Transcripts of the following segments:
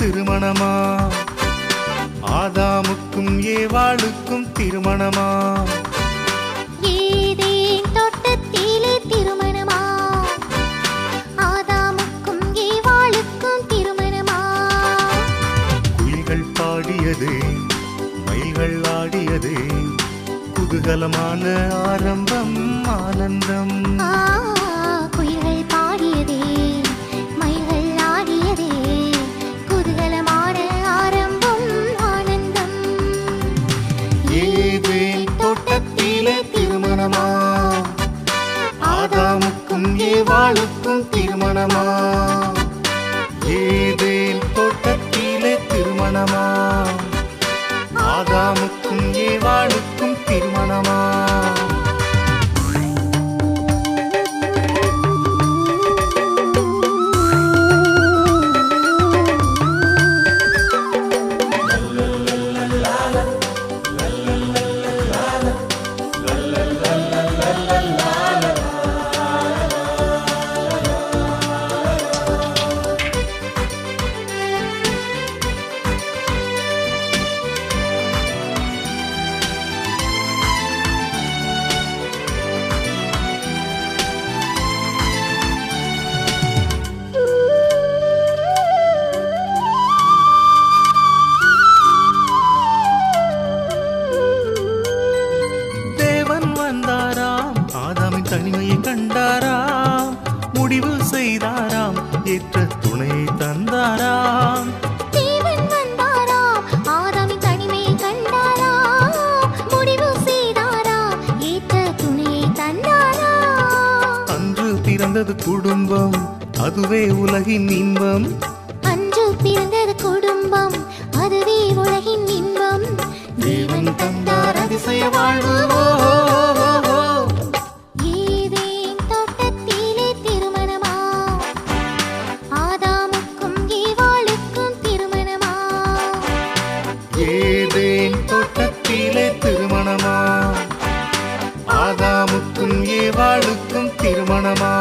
திருமணமா? ஆதாமுக்கும் ஏவாளுக்கும் திருமணமா? ஏதேன் தோட்டத்திலே திருமணமா? ஆதாமுக்கும் ஏவாளுக்கும் திருமணமா? குயில்கள் பாடியதே, மயில்கள் ஆடியதே, குதூகலமான ஆரம்பம் ஆனந்தம். குயில்கள் பாடியதே, மயில்கள் ஆடியதே, குதூகலமான ஆரம்பம் ஆனந்தம். ஏதேன் தோட்டத்திலே திருமணமா? ஆதாமுக்கும் ஏவாளுக்கும் திருமணமா? ஏதேன் தோட்டத்திலே திருமணமா? ஆதாமுக்கும் ஏவாளுக்கும் திருமணமா? ஆதாமின் தனிமையை கண்டாராம், முடிவு செய்தாராம், ஏற்ற துணையை தந்தாராம். தேவன் வந்தாராம், ஆதாமின் தனிமையை கண்டாராம், முடிவு செய்தாராம், ஏற்ற துணையை தந்தாராம். அன்று பிறந்தது குடும்பம், அதுவே உலகின் இன்பம். அன்று பிறந்தது குடும்பம், அதுவே உலகின் இன்பம். தேவன் தந்தார் அதிசய வாழ்வு. ஏதேன் தோட்டத்திலே திருமணமா? ஆதாமுக்கும் ஏவாளுக்கும் திருமணமா? ஏதேன் தோட்டத்திலே திருமணமா? ஆதாமுக்கும் ஏவாளுக்கும் திருமணமா?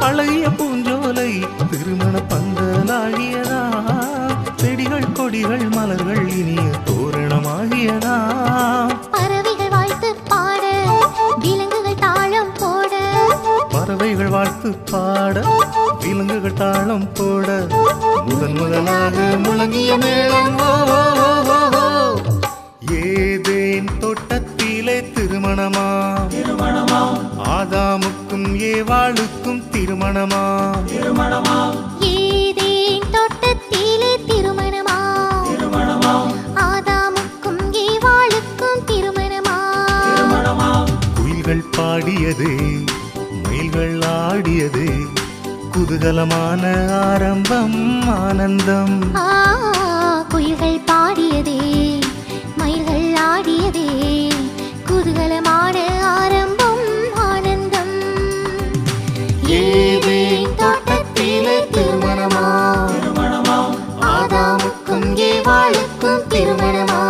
அழகிய பூஞ்சோலை திருமண பந்தலாகியதா, செடிகள் கொடிகள் மலர்கள் இனிய தோரணமாகியதா. பறவைகள் வாழ்த்து பாட, விலங்குகள் தாளம் போட. பறவைகள் வாழ்த்து பாட, விலங்குகள் தாளம் போட, முதன் முதலாக முழங்கிய மேளம். ஏதேன் தோட்டத்திலே திருமணமா? ஆதாமுக்கும் ஏவாளுக்கும் திருமணமா? ஏதேன் தோட்டத்திலே திருமணமா? ஆதாமுக்கும் ஏவாளுக்கும் திருமணமா? குயில்கள் பாடியதே, மயில்கள் ஆடியதே, குதூகலமான ஆரம்பம் ஆனந்தம். குயில்கள் பாடியதே, மயில்கள் ஆடியதே, குதூகலமான ஆரம்பம் ஆனந்தம். ஏதேன் தோட்டத்திலே திருமணமா? ஆதாமுக்கும் ஏவாளுக்கும் திருமணமா?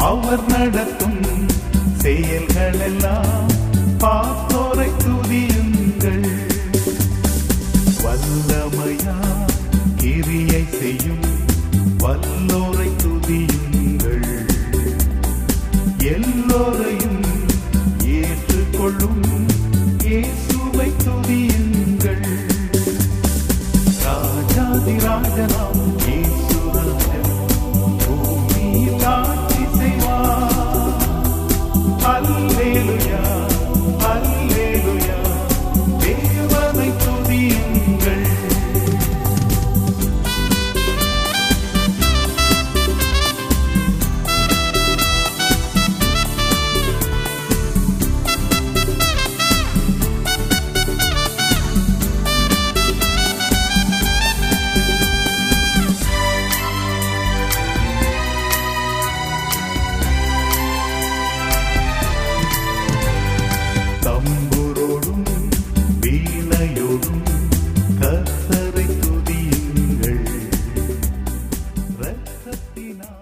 அவர் நடத்தும் செயல்கள் எல்லாம் பார்த்தோரை துதியுங்கள். வல்லமையா கிரியை செய்யும் வல்லோரை துதியுங்கள். எல்லோரையும் ஏற்றுக்கொள்ளும் இயேசுவை துதியுங்கள். ராஜாதி ராஜனாம் இயேசுராஜன் பூமியில் ஆட்சி செய்வார். அல்லேலூயா அல்லேலூயா தேவனை துதியுங்கள். தம்புரோடும் வீணையோடும் கர்த்தரை துதியுங்கள். இரத்தத்தினால்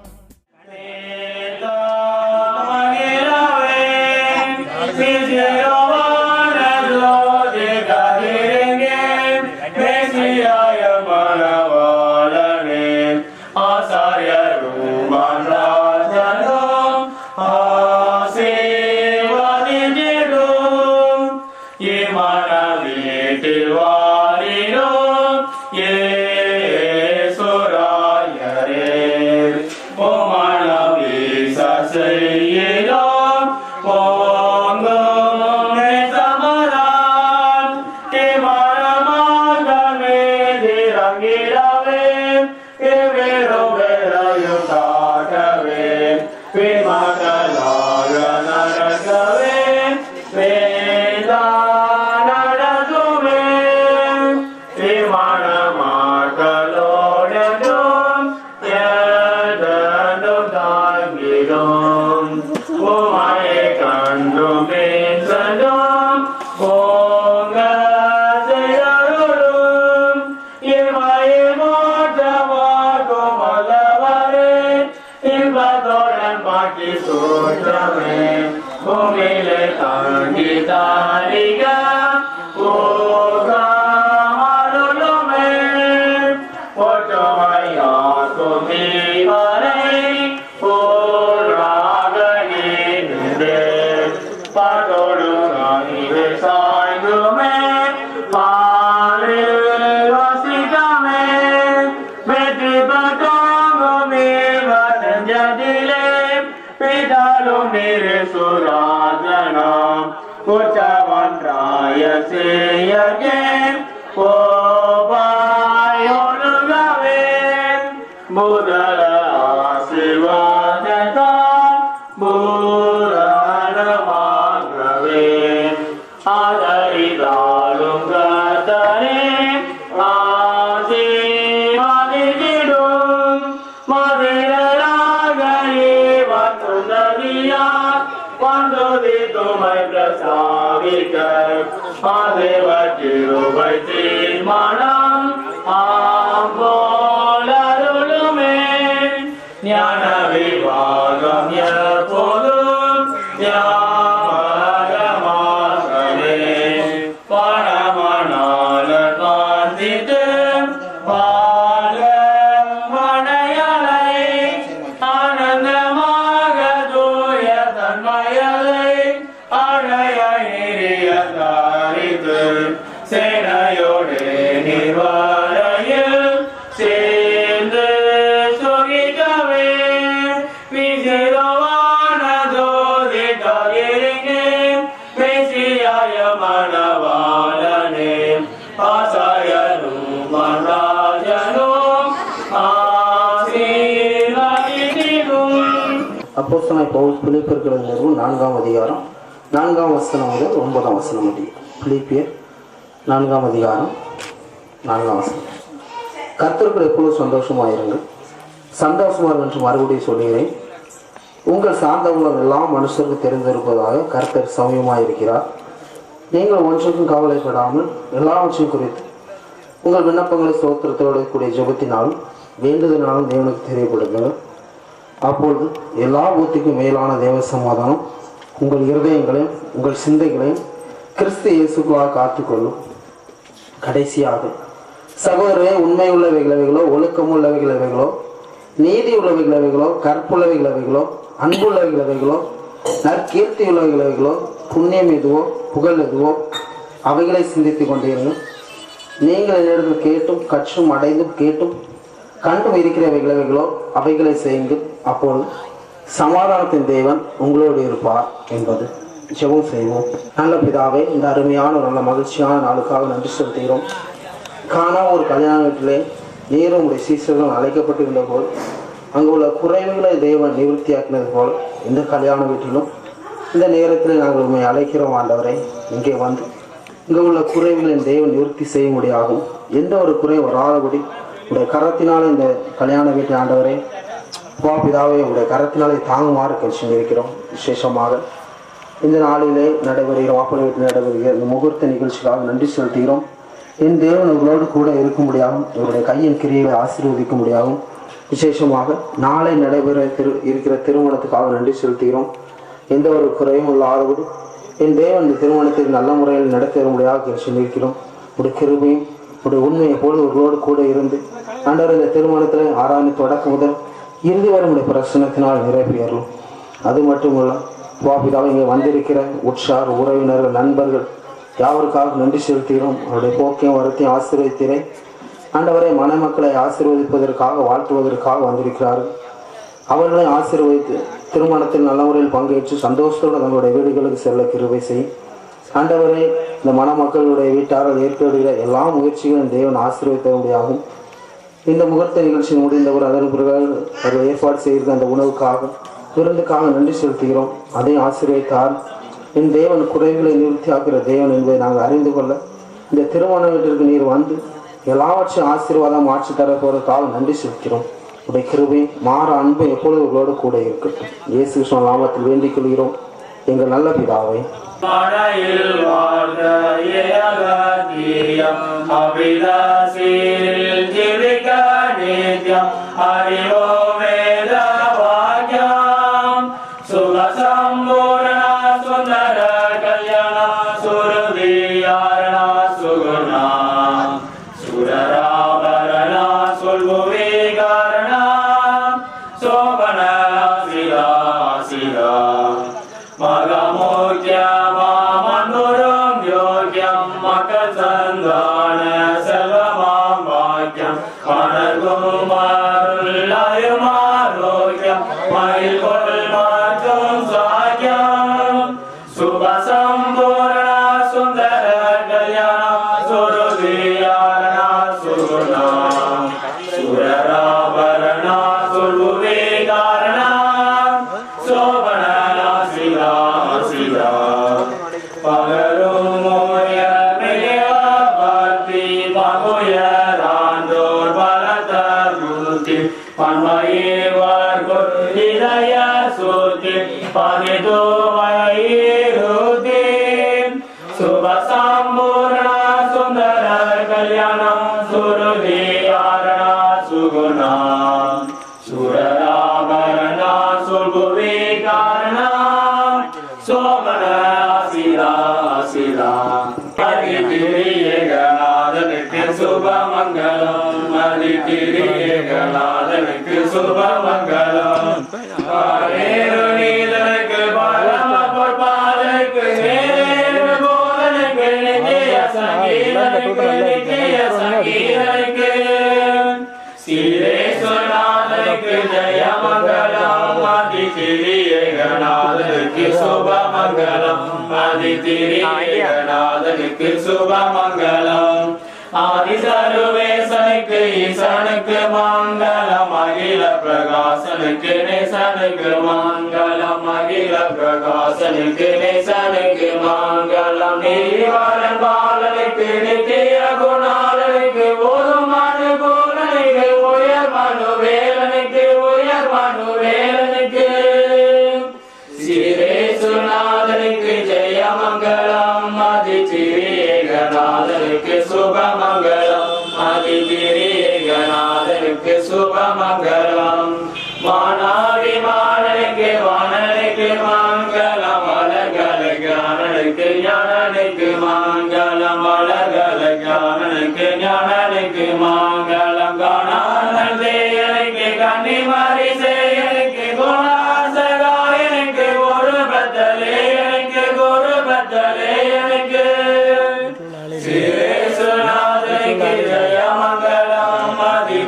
அப்போஸ்தலனாகிய பவுல் பிலிப்பியருக்கு எழுதின நிருபம் 4ஆம் அதிகாரம் 4ஆம் வசனம் முதல் 9ஆம் வசனம் முடியும். பிலிப்பியர் 4ஆம் அதிகாரம் 4ஆம் வசனம். கர்த்தருக்குள் எப்பொழுதும் சந்தோஷமாயிருங்கள். சந்தோஷமாக என்று மறுபடியும் சொல்கிறேன். உங்கள் சார்ந்த உள்ளம் எல்லா மனுஷருக்கும் தெரிந்திருப்பதாக கர்த்தர் சமயமாயிருக்கிறார். நீங்கள் ஒன்றுக்கும் கவலைப்படாமல் எல்லாவற்றையும் குறித்து உங்கள் விண்ணப்பங்களை ஸ்தோத்திரத்தோடு கூடிய ஜெபத்தினாலும் வேண்டுதனாலும் தேவனுக்கு தெரியப்படுங்கள். அப்பொழுது எல்லா புத்திக்கும் மேலான தேவ சமாதானம் உங்கள் இருதயங்களையும் உங்கள் சிந்தைகளையும் கிறிஸ்து இயேசுவாக காத்துக்கொள்ளும். கடைசியாக சகோதரரே, உண்மை உள்ளவைகளோ, ஒழுக்கம் உள்ளவைகளோ, நீதி உள்ளவைகளோ, கற்புள்ளவைகளோ, அன்புள்ளவைகளோ, நற்கீர்த்தி உள்ளவைகளோ, புண்ணியம் எதுவோ புகழ் எதுவோ அவைகளை சிந்தித்துக் கொண்டிருங்கள். நீங்கள் என்னிடத்தில் கேட்டும் கற்றும் அடைந்தும் கேட்டும் கண்டும் இருக்கிறவைகளோ அவைகளை செய்யுங்கள். அப்போது சமாதானத்தின் தேவன் உங்களோடு இருப்பார் என்பது. ஜெபம் செய்வோம். நல்ல பிதாவே, இந்த அருமையான ஒரு நல்ல மகிழ்ச்சியான நாளுக்காக நன்றி செலுத்துகிறோம். காணா ஒரு கல்யாண வீட்டிலே நீரும் உடைய சீசர்கள் அழைக்கப்பட்டிருந்த போல் அங்கு உள்ள குறைவுகளை தேவன் நிவர்த்தியாக்கினது போல் இந்த கல்யாண வீட்டிலும் இந்த நேரத்தில் நாங்கள் உண்மை அழைக்கிறோம். ஆண்டவரை, இங்கே வந்து இங்கே உள்ள குறைவுகளின் தேவன் நிவர்த்தி செய்ய முடியாகும். எந்த ஒரு குறை வராதபடி உடைய கரத்தினாலே இந்த கல்யாண வீட்டை ஆண்டவரே பிதாவே உடைய கரத்தினாலே தாங்குமாறு கட்சி இருக்கிறோம். விசேஷமாக இந்த நாளிலே நடைபெறுகிற மாப்பிள்ளை வீட்டில் நடைபெறுகிற இந்த முகூர்த்த நிகழ்ச்சிக்காக நன்றி செலுத்துகிறோம். என் தேவன் உங்களோடு கூட இருக்க முடியாகும், இவருடைய கையின் கிரியைகளை ஆசீர்வதிக்க முடியாகும். விசேஷமாக நாளை நடைபெற இருக்கிற திருமணத்துக்காக நன்றி செலுத்துகிறோம். எந்த ஒரு குறையும் இல்லாதபடி என் தேவன் இந்த திருமணத்தில் நல்ல முறையில் நடத்த முடியாக சொல்லியிருக்கிறோம். உடைய கிருபையும் உடைய உண்மையை போல உங்களோடு கூட இருந்து ஆண்டவர் இந்த திருமணத்தில் ஆராய்ச்சி தொடக்கம் முதல் இறுதி வரை உடைய பிரசனத்தினால் நிறைவேறும். அது மட்டுமல்ல பிதாவை இங்கே வந்திருக்கிற உற்சார் உறவினர்கள் நண்பர்கள் யாவருக்காக நன்றி செலுத்துகிறோம். அவருடைய போக்கையும் வரத்தையும் ஆசீர்வதிக்கிறேன். ஆண்டவரை மணமக்களை ஆசீர்வதிப்பதற்காக வாழ்த்துவதற்காக வந்திருக்கிறார்கள். அவர்களை ஆசீர்வதித்து திருமணத்தில் நல்ல முறையில் பங்கேற்று சந்தோஷத்தோடு தங்களுடைய வீடுகளுக்கு செல்ல கிருபை செய்யும். ஆண்டவரை இந்த மணமக்களுடைய வீட்டார்கள் ஏற்படுகிற எல்லா முயற்சிகளும் தேவன் ஆசீர்வதிக்க முடியாகும். இந்த முகூர்த்த நிகழ்ச்சி முடிந்தவர் அதன் பிறகு அவர்கள் ஏற்பாடு செய்திருக்க அந்த உணவுக்காக விருந்துக்காக நன்றி செலுத்துகிறோம். அதையும் ஆசீர்வதித்தார். என் தேவன் குறைகளை நிவர்த்தியாக்குகிற தேவன் என்பதை நாங்கள் அறிந்து கொள்ள இந்த திருமண வீட்டிற்கு நீர் வந்து எல்லாவற்றையும் ஆசீர்வாதம் ஆட்சி தர போவதற்காக நன்றி செலுத்துகிறோம். உடைய கிருபை மாற அன்பு எப்பொழுது உங்களோடு கூட இருக்கட்டும். இயேசு கிறிஸ்துவின் நாமத்தில் வேண்டிக் கொள்கிறோம் எங்கள் நல்ல பிதாவே. சுபமங்கலம் ஆதி சர்வேசனுக்கு ஈசனுக்கு மங்களம் அகில பிரகாசனுக்கு நேசனுக்கு மங்களம் அகில பிரகாசனுக்கு நேசனுக்கு மங்களம் நீவாரன் பாலனுக்கு நித்திய குணாலனுக்கு ஓதும் அனுகூலனுக்கு உயர் மனுவேலனுக்கு உயர் மனுவேலனுக்கு ஸ்ரீரேசுநாதனுக்கு ஜெயமங்கலம் அதிதிரியேகநாதனுக்கு சுபமங்கலம் அதிதிரியேகநாதனுக்கு சுபமங்கலம் மானாவிமானனுக்கு வானனுக்கு மங்களம்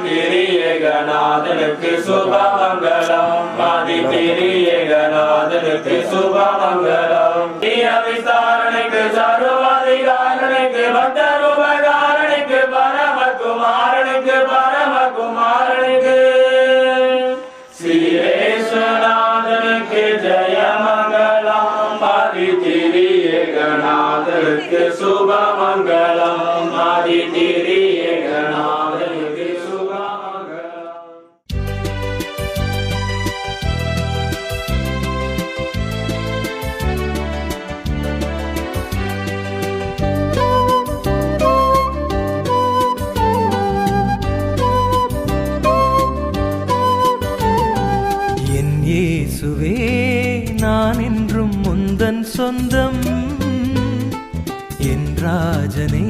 திரியேகநாதனுக்கு சுபமங்கலம் ஆதி திரியேகநாதனுக்கு சுபமங்கலம் தீர விசாரணைக்கு சர்வாதிகாரனுக்கு பக்தருபகாரனுக்கு பரமகுமாரனுக்கு ஸ்ரீரேஸ்வநாதனுக்கு ஜெயமங்கலம் ஆதி திரியேகநாதனுக்கு சுபமங்கலம் ஆதி திரியேகநாதனுக்கு சுபமங்கலம். என் இயேசுவே நான் என்றும் முந்தன் சொந்தம் என் ராஜனே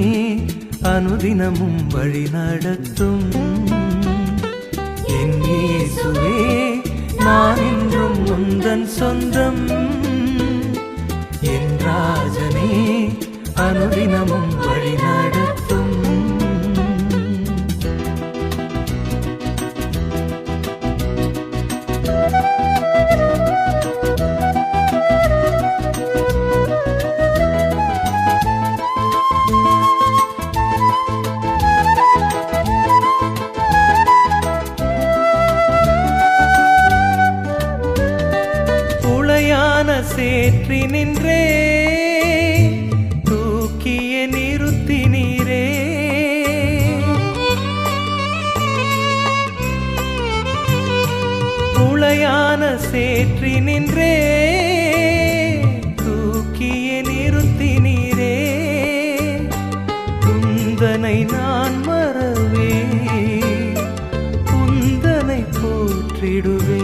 அனுதினமும் வழி நடத்தும் என் இயேசுவே நான் என்றும் முந்தன் சொந்தம் என் ராஜனே அனுதினமும் வழி நடத்தும் சேற்றி நின்றே தூக்கிய நிறுத்தி நீரே புளையான சேற்றி நின்றே தூக்கிய நிறுத்தி நீரே குந்தனை நான் மறவே குந்தனை போற்றிடுவே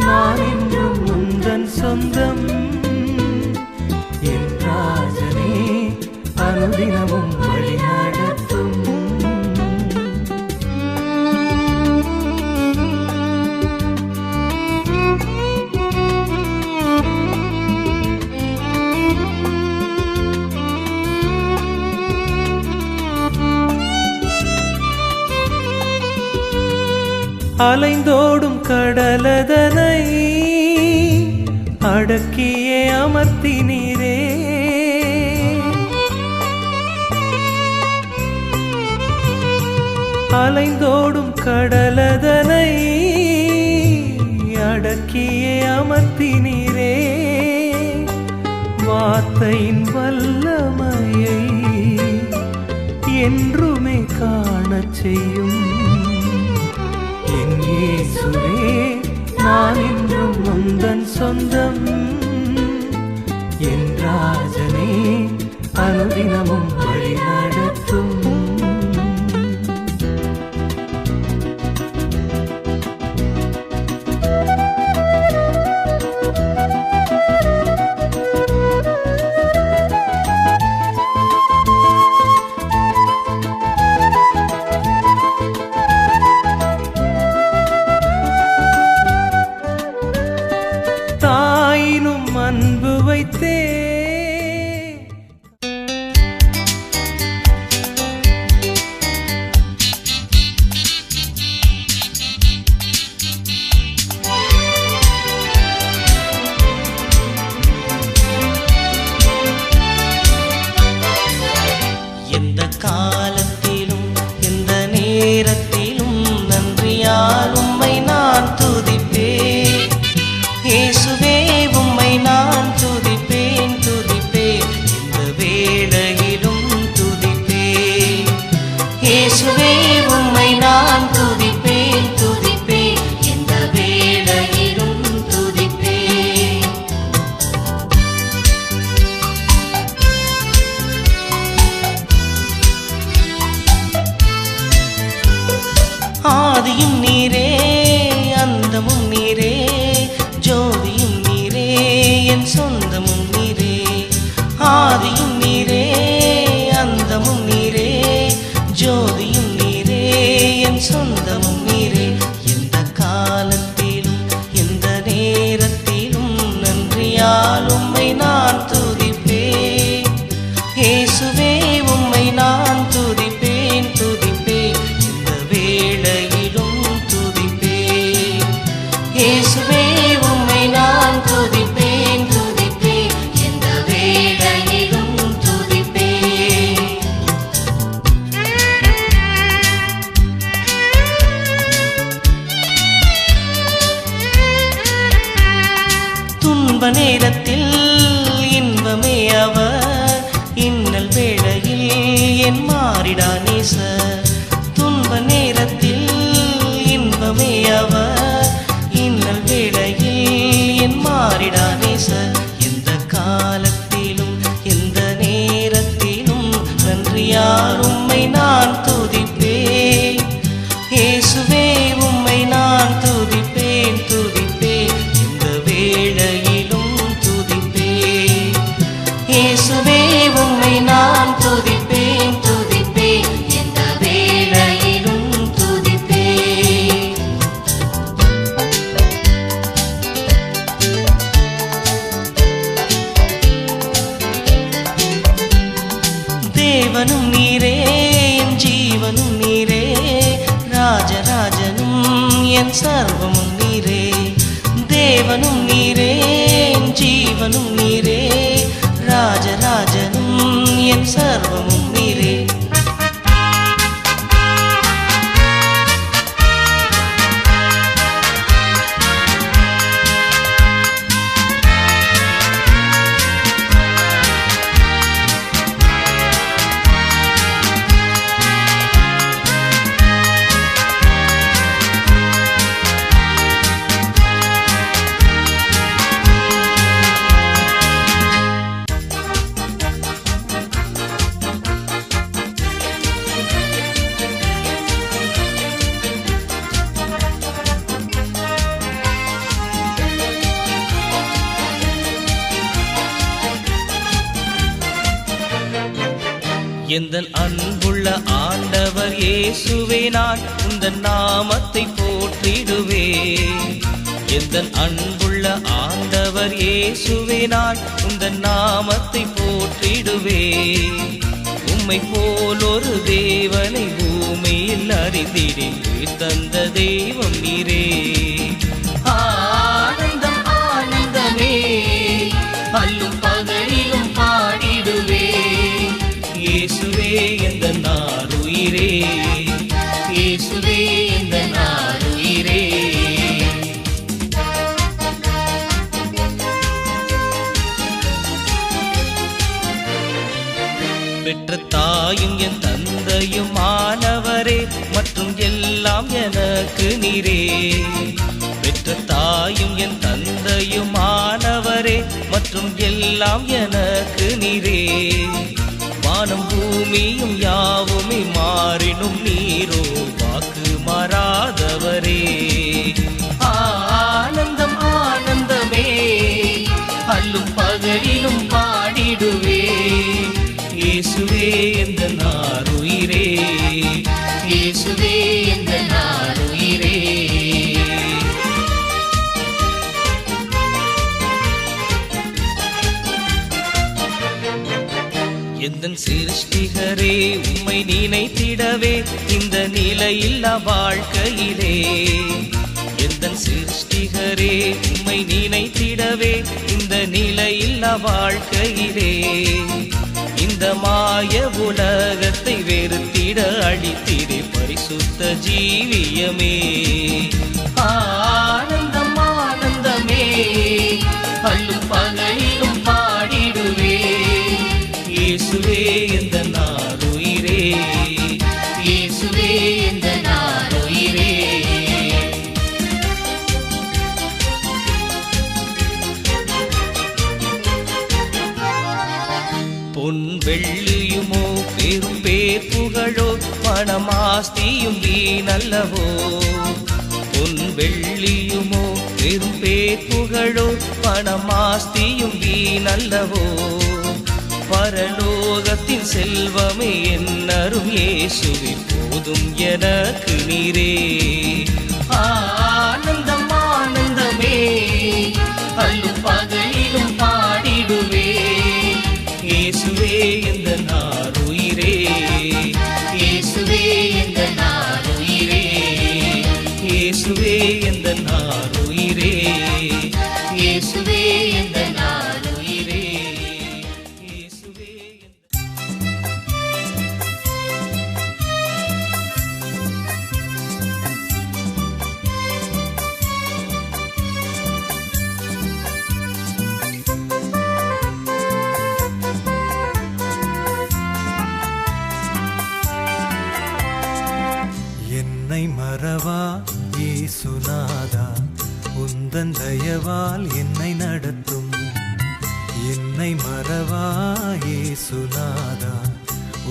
நான் என்றும் முந்தன் சொந்தம் என் ராஜனே அனுதினமும் வழி நடத்தும் அலைந்தோடும் கடலதனை அடக்கியே அமர்த்தி நீரே அலைந்தோடும் கடலதனை அடக்கியே அமர்த்தி நீரே வார்த்தையின் வல்லமையை என்றுமே காணச் செய்யும் இயேசுவே நான் என்றும் முந்தன் சொந்தம் என் ராஜனே அனுதினமும் வழி நடத்தும் அன்பு வைத்தே எந்த காலத்திலும் எந்த நேரத்திலும் நன்றியால் உம்மை நான் துதிப்பேன் இயேசுவே உம்மை நான் துதிப்பேன் துதிப்பேன் இந்த வேளையிலும் துதிப்பேன் இயேசுவே உம்மை நான் துதிப்பேன் துதிப்பேன் இந்த வேளையிலும் துதிப்பேன் ஆதியும் நீரே அந்தமும் நீரே ஜோதியும் நீரே என் சொந்தமும் நீரே ஆதியும் நீரே அந்தமும் நீரே ஜோதியும் நீரே என் சொந்தமும் நீரே எந்த காலத்திலும் எந்த நேரத்திலும் நன்றியால் உம்மை நான் துதிப்பேன் இயேசுவே உம்மை நான் நேரத்தில் இன்பமே அவர், இன்னல் வேளையில் என் மாறிடா நேசர். துன்ப நேரத்தில் இன்பமே அவர், இன்னல் வேளையில் என் மாறிடா நேசர். எந்த காலத்திலும் எந்த நேரத்திலும் நன்றியால் உம்மை நான் துதிப்பேன். இயேசுவே உம்மை நான் துதிப்பேன் துதிப்பேன், எந்த வேளையிலும் துதிப்பேன். இயேசுவே உம்மை நான் துதிப்பேன் துதிப்பேன், எந்த வேளையிலும் துதிப்பேன். தேவனும் நீரே என் ஜீவனும் நீரே, ராஜராஜனும் என் சர்வமும் நீரே. தேவனும் நீரே என் ஜீவனும் நீரே, ராஜராஜனும் என் சர்வமும் நீரே. எந்தன் அன்புள்ள ஆண்டவர் இயேசுவே, நான் உந்தன் நாமத்தை போற்றிடுவேன். எந்தன் அன்புள்ள ஆண்டவர் இயேசுவே, நான் உந்தன் நாமத்தை போற்றிடுவேன். உம்மை போல் ஒரு தேவனை பூமியில் அறிந்திடேன், தந்த தெய்வம் நீரே. ஆனந்தம் ஆனந்தமே, அல்லும் பகலிலும் பாடிடுவேன். இயேசுவே எந்த நாருயிரே, இயேசுவே எந்த நாருயிரே. பெற்ற தாயும் என் தந்தையும் ஆனவரே, மற்றும் எல்லாம் எனக்கு நீரே. பெற்ற தாயும் என் தந்தையும் ஆனவரே, மற்றும் எல்லாம் எனக்கு நீரே. வானம் பூமியும் யாவுமே மாறினும் நீரோ வாக்கு மாறாதவரே. ஆனந்தம் ஆனந்தமே, அல்லும் பகலிலும் பாடிடுவே. இயேசுவே எந்த நாருயிரே, இயேசுவே எந்த நாருயிரே. எந்தன் சிருஷ்டிகரே உம்மை நினைத்திடவே இந்த நிலையில்லா வாழ்க்கையிலே. எந்தன் சிருஷ்டிகரே உம்மை நினைத்திடவே இந்த நிலையில்லா வாழ்க்கையிலே. இந்த மாய உலகத்தை வெறுத்திட அழித்திடே பரிசுத்த ஜீவியமே. ஆனந்தம் ஆனந்தமே, அல்லும் பகலிலும் பாடிடுவே. இயேசுவே எந்த நாருயிரே, இயேசுவே எந்த நாருயிரே. பொன் வெள்ளியுமோ பெரும் பேர் புகழோ பணமாஸ்தியும் வீணல்லவோ. பொன் வெள்ளியுமோ பெரும் பேர் புகழோ பணமாஸ்தியும் வீணல்லவோ. பரலோகத்தின் செல்வமே என்னரும் இயேசுவே போதும் எனக்கு நீரே. ஆனந்தம் ஆனந்தமே, அல்லும் பகலிலும் பாடிடுவே. இயேசுவே எந்த நாருயிரே, இயேசுவே எந்த நாருயிரே. இயேசுவே எந்த நாருயிரே, இயேசுவே எந்த நாருயிரே. இயேசுவே மறவா இயேசுநாதா உந்தன் தயவால் என்னை நடத்தும். என்னை மறவா இயேசுநாதா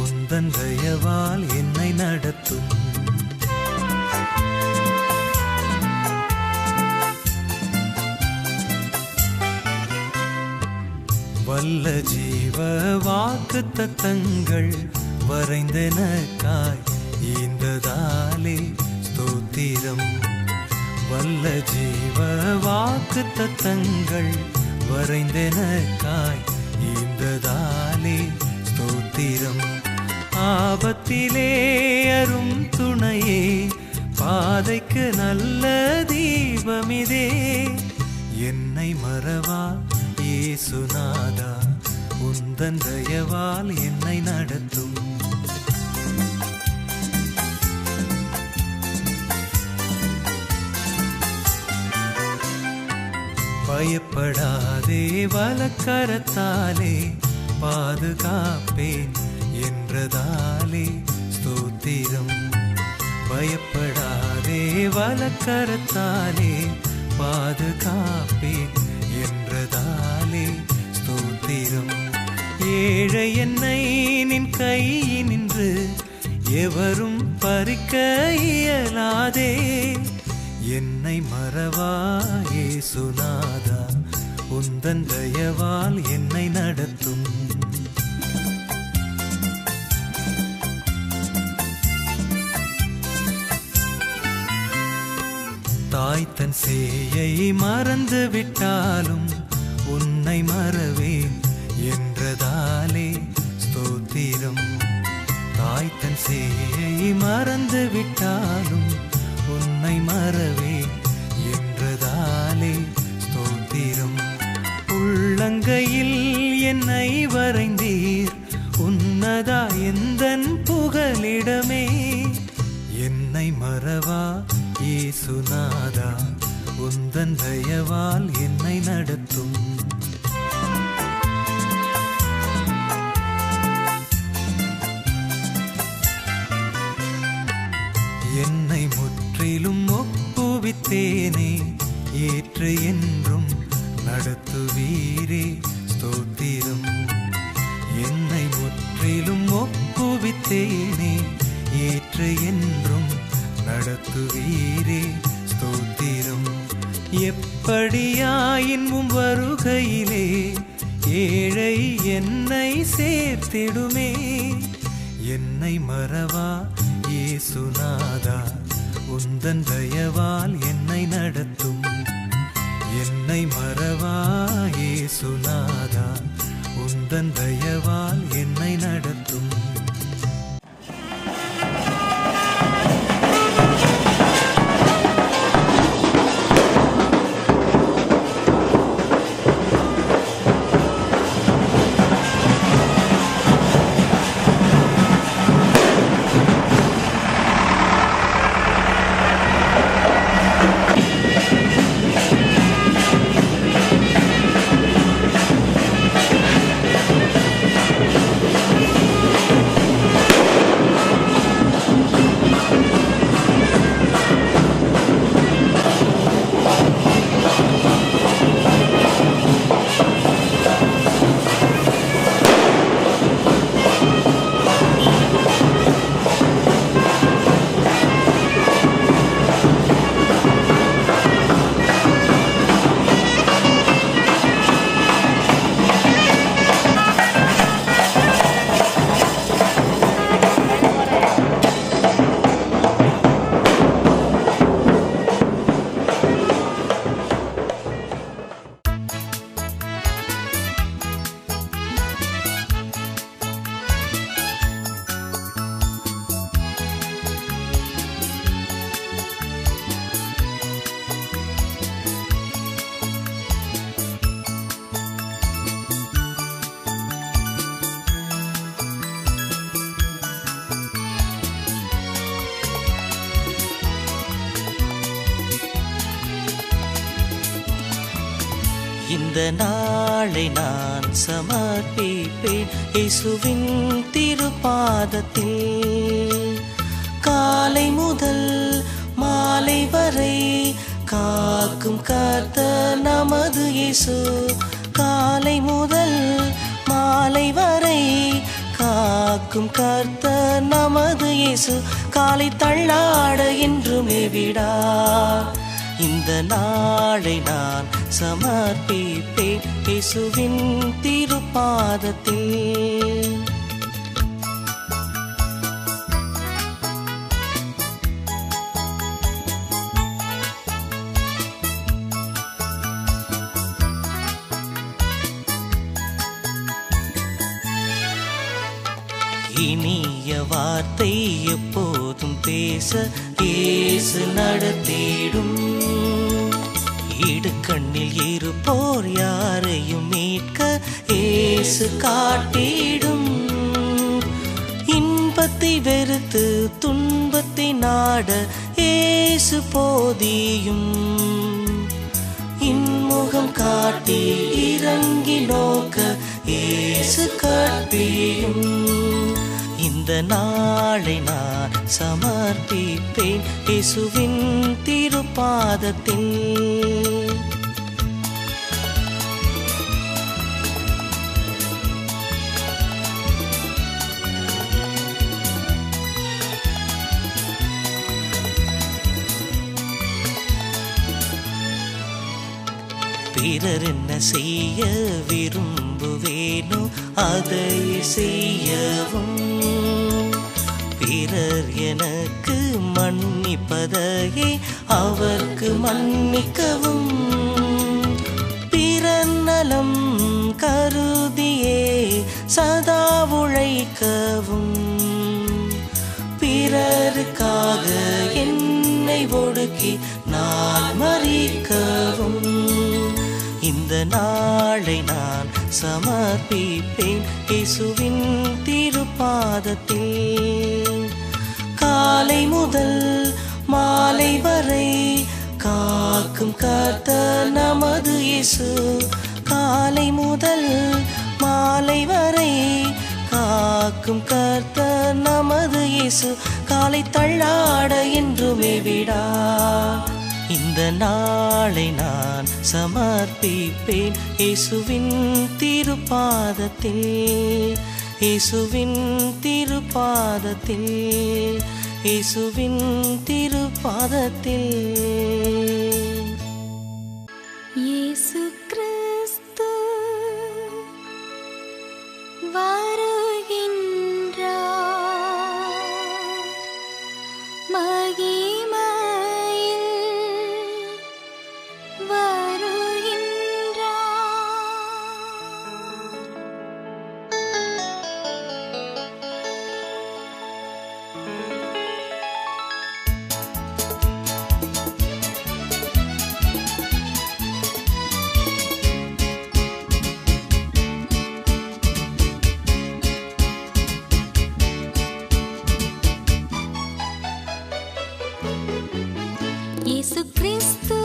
உந்தன் தயவால் என்னை நடத்தும். வல்ல ஜீவ வாக்கு தத்தங்கள் வரைந்தனக்காய் ஈந்ததாலே ஸ்தோத்திரம். வல்ல ஜீவ வாக்கு தத்தங்கள் வரைந்தனக்காய் ஈந்ததாலே ஸ்தோத்திரம். ஆபத்திலே அரும் துணையே பாதைக்கு நல்ல தீபமிதே. என்னை மறவா இயேசுநாதா உந்தன் தயவால் என்னை நடத்தும். பயப்படாதே வலக்கரத்தாலே பாதுகாப்பேன் என்றதாலே ஸ்தோத்திரம். பயப்படாதே வலக்கரத்தாலே பாதுகாப்பேன் என்றதாலே ஸ்தோத்திரம். ஏழை என்னை நின் கையினின்று எவரும் பறிக்க இயலாதே. என்னை மறவா இயேசுநாதா உந்தன் தயவால் என்னை நடத்தும். தாய் தன் சேயை மறந்து விட்டாலும் உன்னை மறவேன் என்றதாலே ஸ்தோத்திரம். தாய் தன் சேயை மறந்து விட்டாலும் உன்னை மறவேன் என்றதாலே ஸ்தோத்திரம். உள்ளங்கையில் என்னை வரைந்தீர் உன்னதா எந்தன் புகலிடமே. என்னை மறவா இயேசுநாதா உந்தன் தயவால் என்னை நடத்தும். என்னை முற்றிலும் ஒப்புவித்தேனே ஏற்று என்றும் நடத்துவீரே ஸ்தோத்திரம். என்னை முற்றிலும் ஒப்புவித்தேனே ஏற்று என்றும் நடத்துவீரே ஸ்தோத்திரம். எப்படியாயினும் வருகையிலே ஏழை என்னை சேர்த்திடுமே. என்னை மறவா இயேசுநாதா உந்தன் தயவால் என்னை நடத்தும். என்னை மறவா இயேசுநாதா உந்தன் தயவால் என்னை நடத்தும். இந்த நாளை நான் சமர்ப்பிப்பேன் இயேசுவின் திருப்பாதத்தில். காலை முதல் வரை காக்கும் கர்த்தர் நமது இயேசு. காலை முதல் மாலை வரை காக்கும் கர்த்தர் நமது இயேசு. காலை தள்ளாட என்றுமே விடா. இந்த நாளை நான் சமர்ப்பிப்பேன் இயேசுவின் திருப்பாதத்தில். இனிய வார்த்தை எப்போதும் பேச இயேசு நடத்திடும். இடுக்கண்ணில் இருப்போர் யாரையும் மீட்க இயேசு காட்டிடும். இன்பத்தை வெறுத்து துன்பத்தை நாட இயேசு போதியும். இன்முகம் காட்டி இறங்கி நோக்க இயேசு கற்பியும். இந்த நாளை நான் சமர்ப்பிப்பேன் இயேசுவின் திருப்பாதத்தில். பிறர் என்ன செய்ய விரும்புவேனோ அதை செய்யவும். பிறர் எனக்கு மன்னிப்பதையே அவர்க்கு மன்னிக்கவும். பிறர் நலம் கருதியே சதா உழைக்கவும். பிறருக்காக என்னை ஒடுக்கி நான் மறிக்கவும். இந்த நாளை நான் சமர்ப்பிப்பேன் இயேசுவின் திருப்பாதத்தில். காலை முதல் மாலை வரை காக்கும் கர்த்தர் நமது இயேசு. காலை முதல் மாலை வரை காக்கும் கர்த்தர் நமது இயேசு. காலை தள்ளாட என்றுமே விடா. இந்த நாளை நான் சமர்ப்பிப்பேன் இயேசுவின் திருப்பாதத்தில். இயேசுவின் திருப்பாதத்தில். இயேசுவின் திருப்பாதத்தில். இயேசு கிறிஸ்து வருகின்றார். மகிமையில் வருகின்றார். இயேசு கிறிஸ்து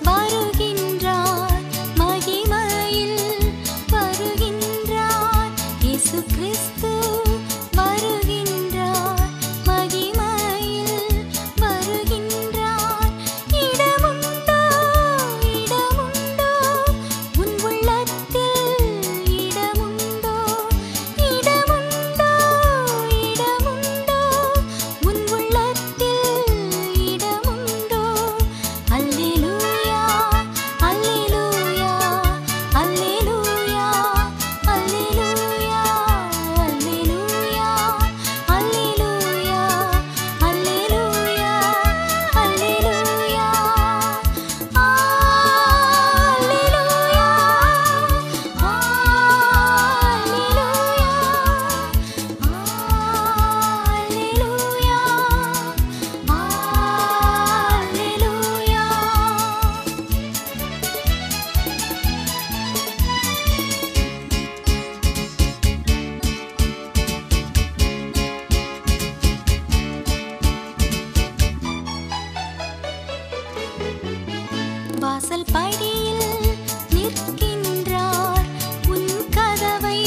வருகின்றார். மகிமையில் வருகின்றார். இயேசு கிறிஸ்து வருகின்றார். மகிமையில் வருகின்றார். இடமுண்டோ இடமுண்டோ உன் உள்ளத்தில் இடமுண்டோ. இடமுண்டோ இடமுண்டோ உன் உள்ளத்தில் இடமுண்டோ. அல்லேலூயா அல்லேலூயா அல்லேலூயா அல்லேலூயா அல்லேலூயா அல்லேலூயா அல்லேலூயா அல்லேலூயா. வாசல் படியில் நிற்கின்றார். உன் கதவை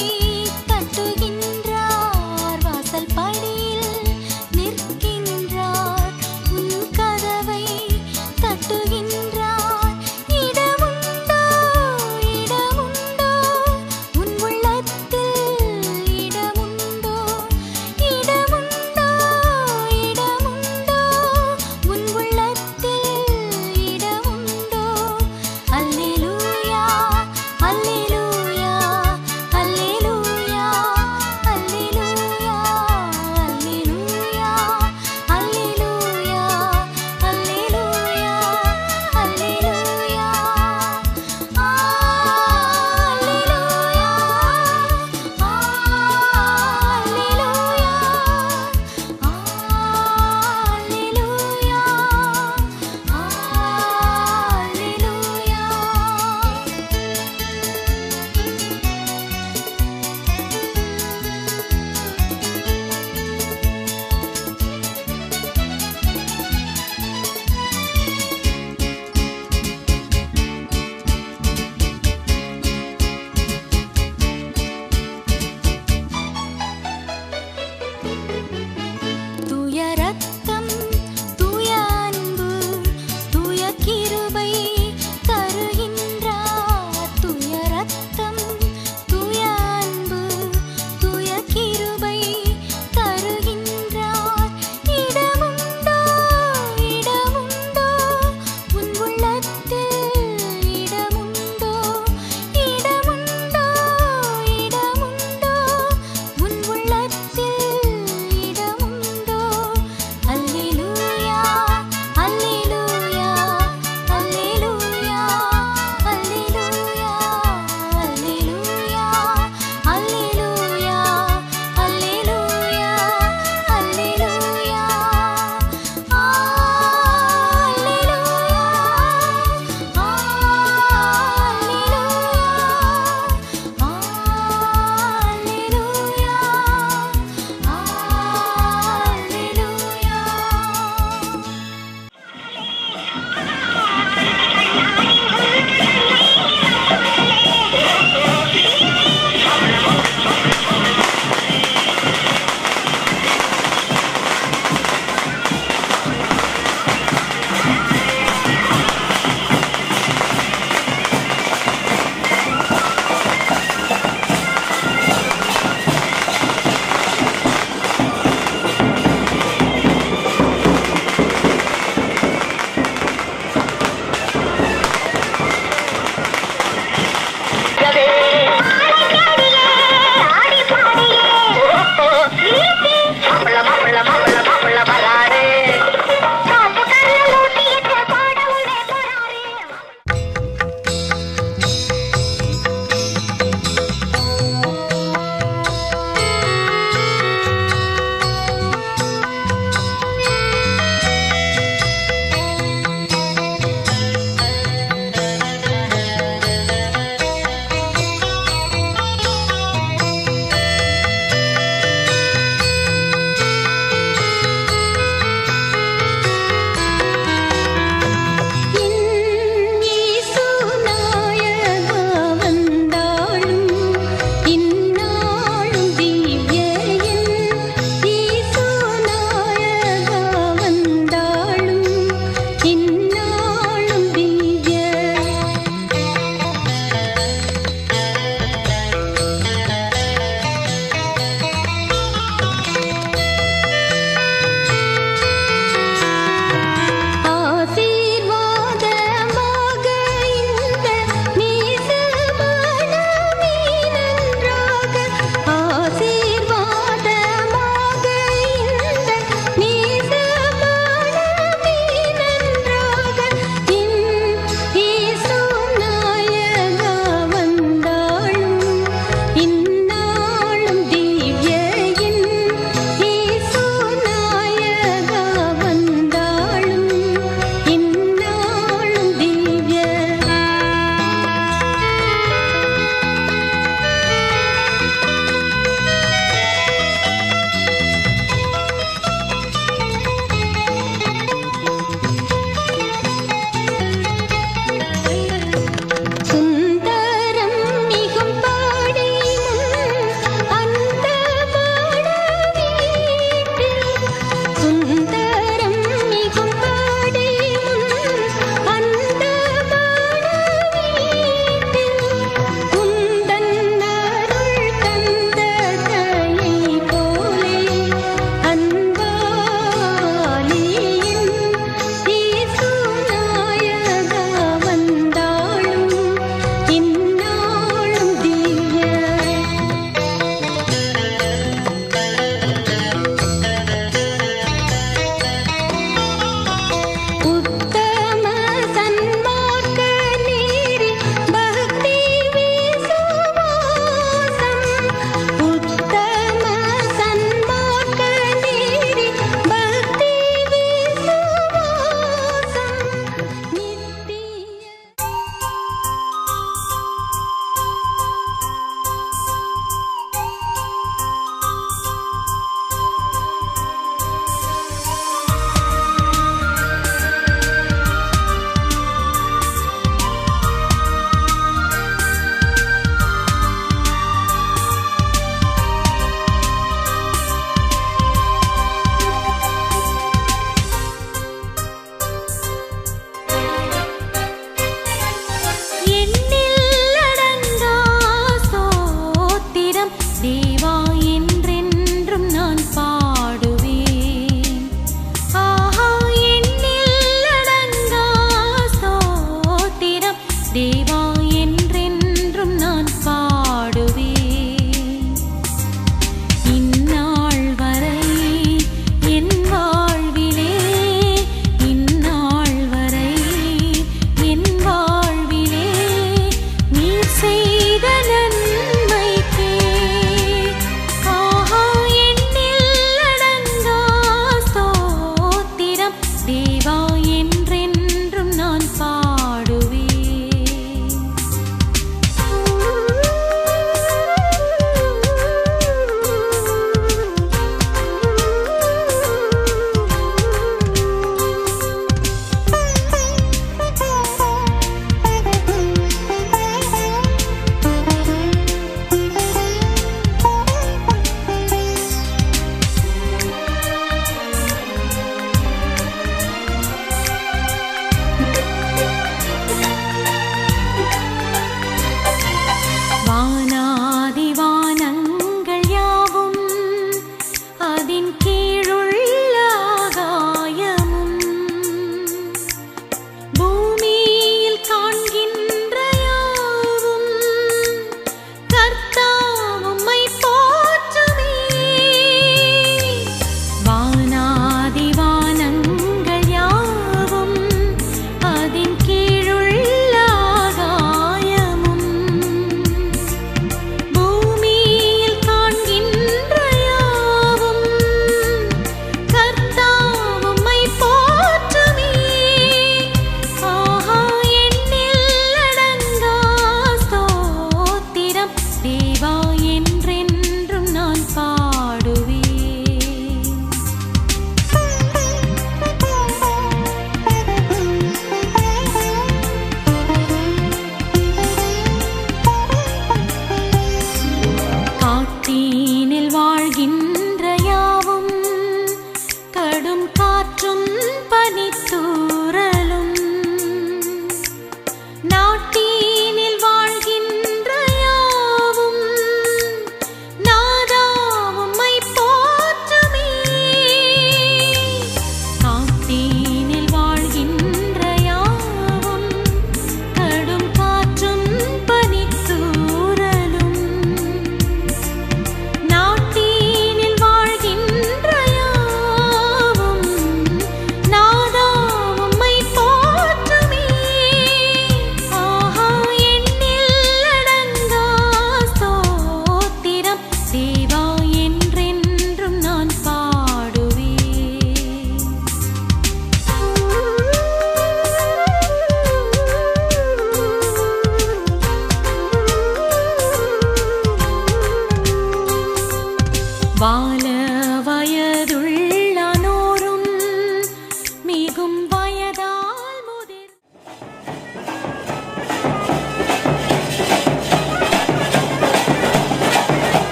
தட்டுகின்றார். வாசல் படியில் நிற்கின்றார். உன் கதவை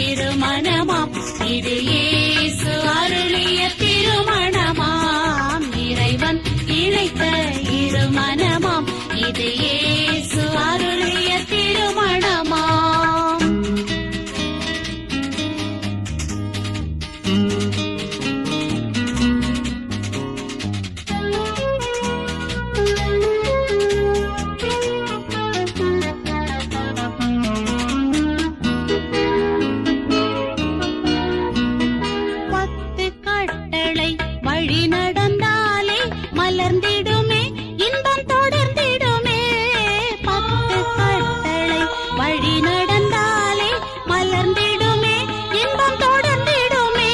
இருமணமாம் இது இயேசு அருளிய திருமணமாம் இறைவன் இணைத்த இருமணமாம் இது இயேசு அருளிய திருமணமாம். பத்து கட்டளை வழி நடந்தாலே மலர்ந்திடுமே இன்பம் தொடர்ந்திடுமே. பத்து கட்டளை வழி நடந்தாலே மலர்ந்திடுமே இன்பம் தொடர்ந்திடுமே.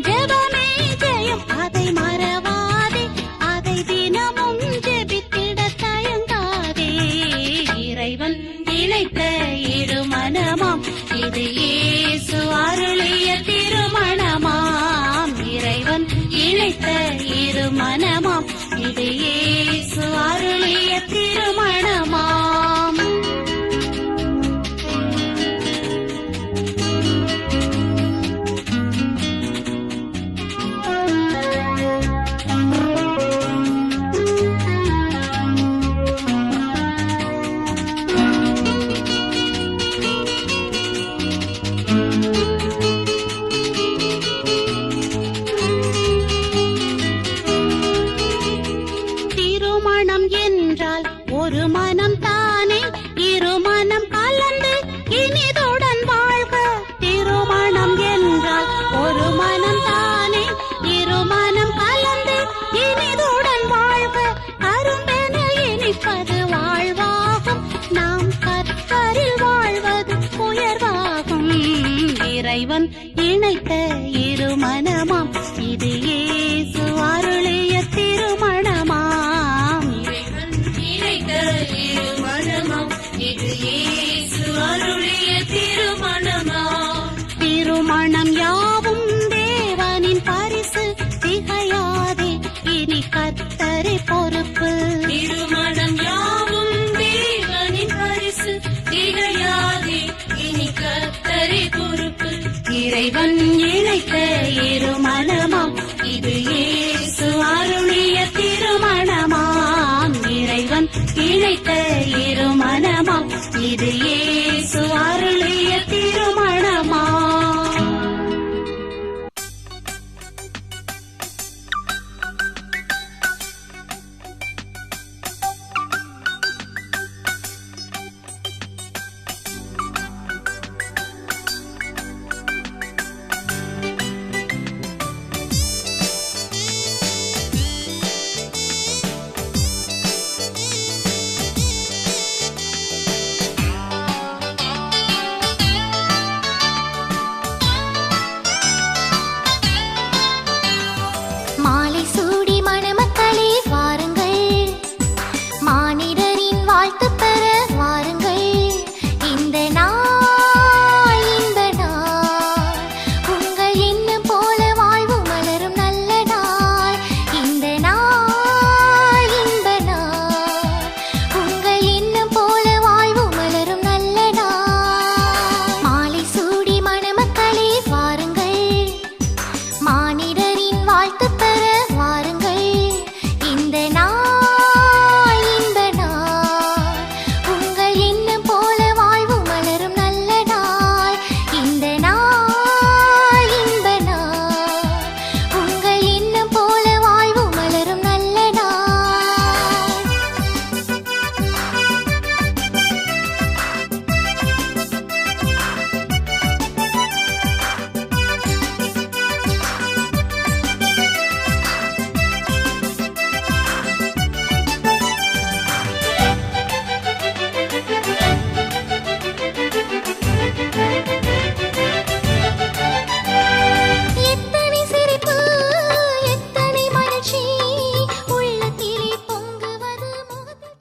ஜெபமே ஜெயம் அதை மறவாதே அதை தினமும் ஜெபித்திட தயங்காதே. இறைவன் இணைத்த இருமணமாம் இது இயேசு அருளிய திருமணமாம் இறைவன் இணைத்த இருமணமாம் இது இயேசு அருளிய திருமணமாம். திருமணம் என்றால் ஒரு மனம் தானே இருமனம் கலந்து இனிதுடன் வாழ்க. திருமணம் என்றால் ஒரு மனம் தானே இருமனம் கலந்து இனிதுடன் வாழ்க. கரும்பென இனிப்பது வாழ்வாகும் நாம் கர்த்தரில் வாழ்வது உயர்வாகும். இறைவன் இணைத்த இருமணமாம் இது இயேசு அருளிய திருமணமாம் இறைவன் இணைத்த இருமணமாம் இது இயேசு அருளிய திருமணமாம். திருமணம் யாவும் தேவனின் பரிசு திகையாதே இனி கர்த்தரே பொறுப்பு. திருமணம் யாவும் தேவனின் பரிசு திகையாதே இனி கர்த்தரே பொறுப்பு. இறைவன் இணைத்த இருமணமாம் இது இயேசு அருளிய திருமணமாம் இறைவன் இணைத்த இருமணமாம் இது இயேசு அருளிய திருமணமாம். மாலை சூடி மணமக்களே வாருங்கள் மானிடரின் வாழ்த்து பெற வாருங்கள். இந்த நாள் இன்ப நாள் உங்கள் எண்ணம் போல வாழ்வு மலரும் நல்ல நாள். இந்த நாள் இன்ப நாள் உங்கள் எண்ணம் போல வாழ்வு மலரும் நல்ல நாள். மாலை சூடி மணமக்களே வாருங்கள் மானிடரின் வாழ்த்து பெற வாருங்கள். இந்த நாள் இன்ப நாள் உங்கள் எண்ணம் போல வாழ்வு மலரும் நல்ல நாள். இந்த நாள் இன்ப நாள் உங்கள் எண்ணம் போல வாழ்வு மலரும் நல்ல நாள். எத்தனை சிரிப்பு எத்தனை மகிழ்ச்சி உள்ளத்திலே பொங்குவது முகத்தில்.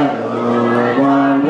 ஆசாரியரோவான்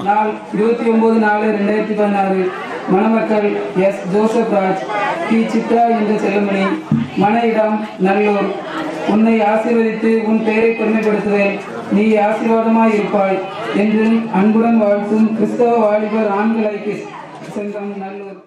நாள் 29/4/2016 மணமக்கள் S. Joseph Raj, T. Chitra என்ற செல்லுமணி, மன இடம் நல்லூர். உன்னை ஆசீர்வதித்து உன் பெயரை பெருமைப்படுத்துவேன், நீ ஆசீர்வாதமாய் இருப்பாய் என்று அன்புடன் வாழ்த்தும் கிறிஸ்தவ வாலிபர் ஆண்கள் ஐக்கிய சங்கம் நல்லூர்.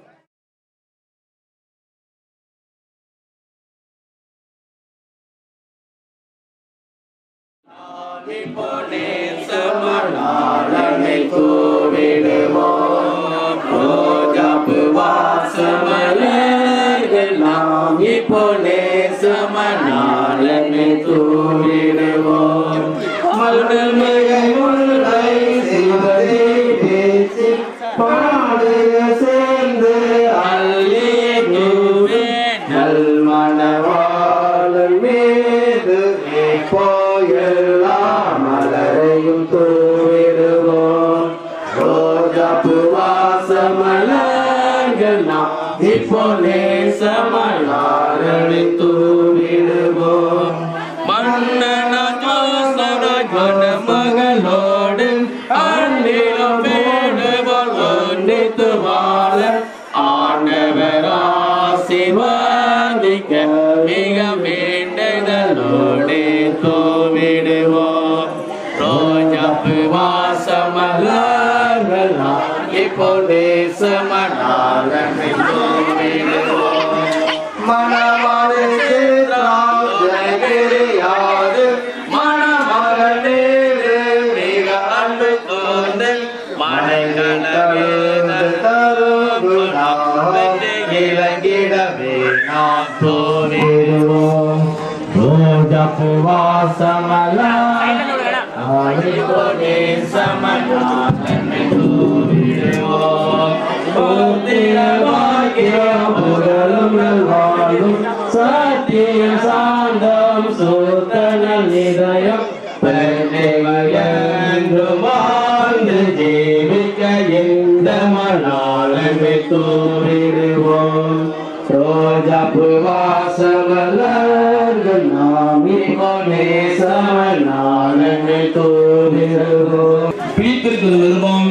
பிலிப்பியருக்கு நிருபம்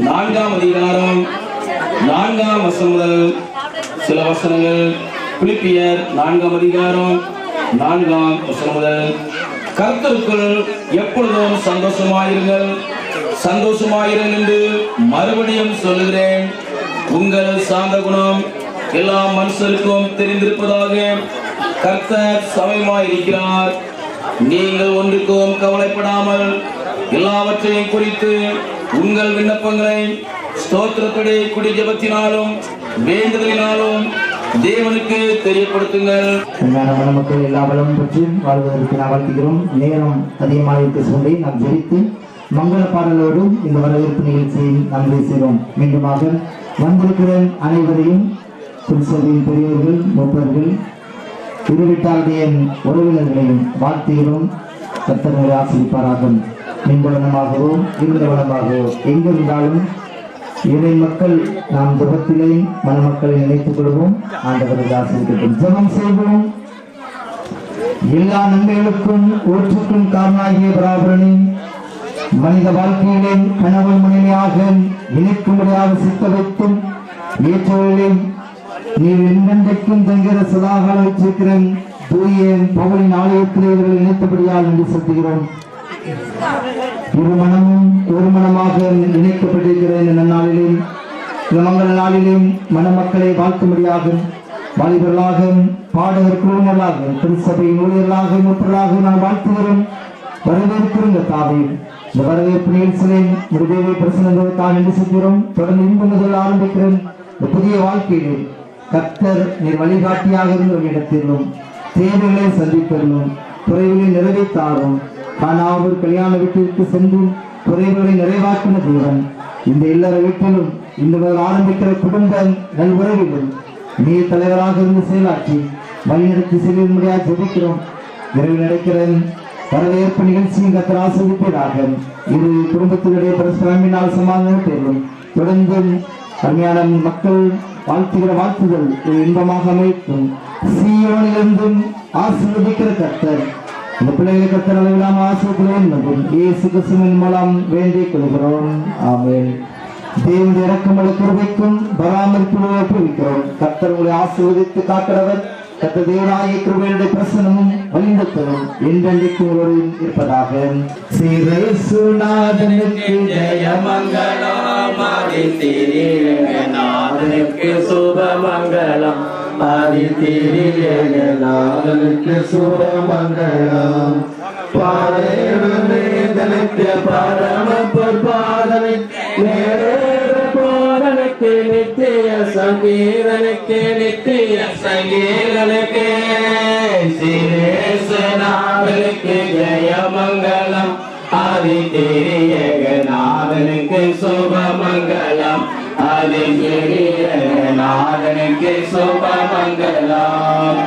4ஆம் அதிகாரம் 4ஆம் வசனம் முதல் சில வசனங்கள். பிலிப்பியர் 4ஆம் அதிகாரம் 4ஆம் வசனம் முதல் கர்த்தருக்குள் எப்பொழுதும் சந்தோஷமாயிருங்கள் என்று மறுபடியும் சொல்லுகிறேன். உங்கள் சாந்த குணம் எல்லா மனுஷருக்கும் தெரிந்திருப்பதாக. கர்த்தர் சமயமாயிருக்கிறார். நீங்கள் ஒன்றுக்கும் கவலைப்படாமல் எல்லாவற்றையும் குறித்து உங்கள் விண்ணப்பங்களை ஸ்தோத்திரத்தோடு கூடிய ஜெபத்தினாலும் வேண்டுதலினாலும் தேவனுக்கு தெரியப்படுத்துங்கள். மக்கள் எல்லா வளமும் பற்றி வாழ்வதற்கு நாம் வாழ்த்துகிறோம். நேரம் அதிகமாக இருக்க சொல்லி நாம் ஜெயித்து மங்கள பாடலோடு இந்த வரவேற்பு நிகழ்ச்சியை நாம் பேசுகிறோம். மீண்டுமாக வந்திருக்கிற அனைவரையும் திருச்சபையின் பெரியவர்கள், மூப்பர்கள், இருவிட்டாருடைய உறவினர்களையும் வாழ்த்துகிறோம். கர்த்தர்களை ஆசிரிப்பாராக. மின்பலனமாகவோ இருந்தவனமாகவோ எங்கிருந்தாலும் இறை மக்கள் நாம் ஜபத்திலே மணமக்களை நினைத்துக் கொள்வோம். ஆண்டவர்கள் ஆசிரியர்கள் ஜபம் செய்வோம். எல்லா நன்மைகளுக்கும் ஊற்றுக்கும் காரணமாகிய பராபரனே, மனித வாழ்க்கையிலே கணவன் மனைவியாக இணைக்கும்படியாக சித்த வைத்தும் ஏற்றவர்களே நீர் என்றென்றைக்கும் தங்கிற சதாகால வச்சிருக்கிற தூய பவுலின் ஆலயத்திலே இவர்கள் இணைத்தபடியால் என்று செலுத்துகிறோம். இரு மனமும் ஒரு மனமாக இணைக்கப்பட்டிருக்கிற இந்த நன்னாளிலே, இந்த மங்கள நாளிலே மணமக்களை வாழ்த்தும்படியாக வாலிபர்களாக, பாடகர் குழுவினர்களாக, திருச்சபையின் ஊழியர்களாக, மூப்பர்களாக நாம் வாழ்த்துகிறோம். வரவேற்கிறோம் தாவே. இந்த வரவேற்பு நிகழ்ச்சியை முடிவை பிரசனங்களுக்காக என்று செல்கிறோம். தொடர்ந்து இன்பம் முதல் ஆரம்பிக்கிறோம். இந்த புதிய வாழ்க்கையிலே கர்த்தர் நீர் வழிகாட்டியாக இருந்து இடத்திலும் தேவைகளை சந்தித்தரும் குறைகளை நிறைவேற்றாரும். காணாவூர் கல்யாண வீட்டிற்கு சென்று குறைகளை நிறைவாக்கின தேவன் இந்த எல்லார வீட்டிலும் இந்த ஆரம்பிக்கிற குடும்ப நல்வுறவிலும் நீர் தலைவராக இருந்து செயலாற்றி வழிநடத்தி செல்ல முடியாது ஜெபிக்கிறோம். விரைவில் நடக்கிற வரவேற்பு நிகழ்ச்சியும் கர்த்தர் ஆசீர்வதிப்பதாக. இரு குடும்பத்தினுடைய பரஸ்பரமினால் சமாதானம் தேர்வும் தொடர்ந்து அருமையான மக்கள் வாழ்த்துகிற வாழ்த்துதல் இன்பமாக அமைக்கும். சீயோனிலிருந்தும் ஆசீர்வதிக்கிற கர்த்தர் இந்த பிள்ளைகளை கர்த்தர் அளவிலாம ஆசீர்வதிக்கிறோம். இயேசு கிறிஸ்துவின் மூலம் வேண்டிக் கொள்கிறோம். ஆமென். தேவனுடைய இரக்கமுள்ள கிருபைக்கும் பராமரிப்புடன் ஒப்புவிக்கிறோம். கர்த்தர் உங்களை ஆசீர்வதித்து காக்கிறவர். கர்த்தர் தேவனாகிய கிருபையுடைய பிரசன்னமும் வழிநடத்தலும் என்றென்றைக்கும் உங்களோடு இருப்பதாக. சிரசுநாதனுக்கு ஜெயமங்கலம், ஆதித்திரியநாதனுக்கு சுபமங்கலம், ஆதித்திரியநாதனுக்கு சுபமங்கலம். பாதேவனுக்கு பரம பொற்பாதனுக்கு நேரேற போதனுக்கு நித்திய சங்கீதனுக்கு நித்திய சங்கீதனுக்கு சிரேசநாதனுக்கு ஜெயமங்கலம், ஆதித்திரியநாதனுக்கு சுபமங்கலம், ஆதித்திரியநாதனுக்கு சுபமங்கலம்.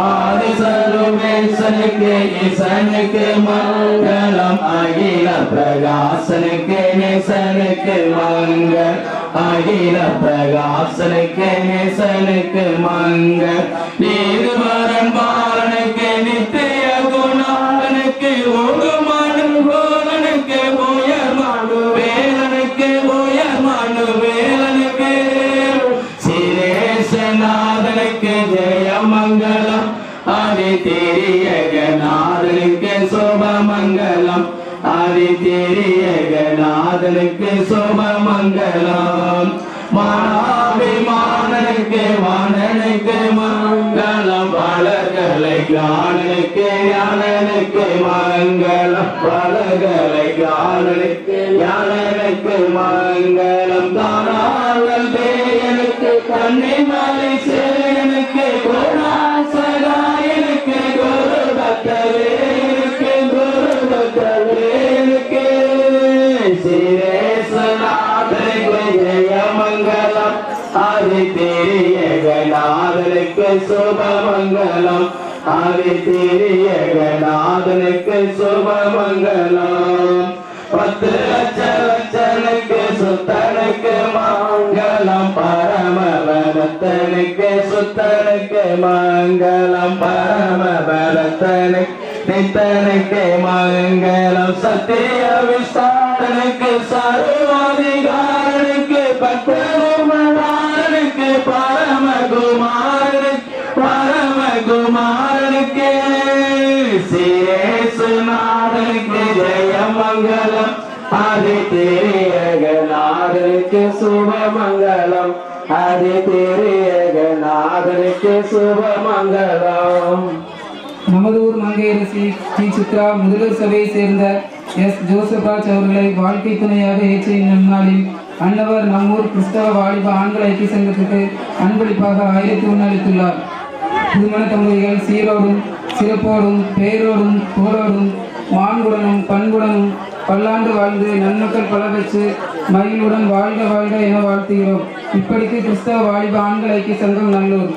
ஆதிசர்வேசனுக்கு ஈசனுக்கு மங்களம், அகில பிரகாசனுக்கு நேசனுக்கு மங்கள், அகில பிரகாசனுக்கு நேசனுக்கு மங்கள். நீர்வரன் பாலனுக்கு நித்திய குணாலனுக்கு ஓகுமானு கோலனுக்கு உயர்மானு வேலனுக்கு உயர்மானு வேலனுக்கு சிரேசநாதனுக்கு ஜெயமங்கலம், ஆதித்திரியநாதனுக்கு சுபமங்கலம், ஆதித்திரியநாதனுக்கு சுபமங்கலம். மானாபிமானனுக்கு வாணனுக்கு மங்களம், வளர்களை காணனுக்கு ஞானனுக்கு மங்களம், வளர்களை காணனுக்கு ஞானனுக்கு மங்களம். தானாளல் தேயனுக்கு கன்னிமலை சேயனுக்கு கோணாசகாயனுக்கு குரு பக்தவேனுக்கு குரு பக்தவேனுக்கு சிரேசநாதனுக்கு ஜெயமங்கலம், ஆதித்திரியநாதனுக்கு சுபமங்கலம், ஆதித்திரியநாதனுக்கு சுபமங்கலம். 10 லட்சனுக்கு சுத்தனுக்கு மங்களம், பரமபலத்தனுக்கு சுத்தனுக்கு மங்களம், பரமபலத்தனுக்கு நித்தனுக்கு மங்களம். சத்திய விஸ்தாரனுக்கு சர்வாதிகாரனுக்கு பக்தகுமாரனுக்கு பரமகுமாரனுக்கு பரமகு குமாரனுக்கு சீரேசுநாதனுக்கு ஜெயமங்கலம் ஆதி திரியகநாதனுக்கு சுபமங்கலம் ஆதி திரியகநாதனுக்கு சுபமங்கலம். நமது ஊர் மங்கையரசி டி சித்ரா முதல்வர் சபையை சேர்ந்த எஸ் ஜோசப்ராஜ் அவர்களை வாழ்க்கை துணையாக ஏற்ற இந்நாளில் அன்னவர் நம்மூர் கிறிஸ்தவ வாலிப ஆண்கள் ஐக்கிய சங்கத்துக்கு அன்பளிப்பாக 1001 அளித்துள்ளார். திருமண தம்பதிகள் சீரோடும் சிறப்போடும் பேரோடும் புகழோடும் மாண்புடனும் பண்புடனும் பல்லாண்டு வாழ்ந்து நன்மக்கள் பல பெற்று மகிழ்வுடன் வாழ்க வாழ்க என வாழ்த்துகிறோம். இப்படிக்கு கிறிஸ்தவ வாலிப ஆண்கள் ஐக்கிய சங்கம் நல்லூர்.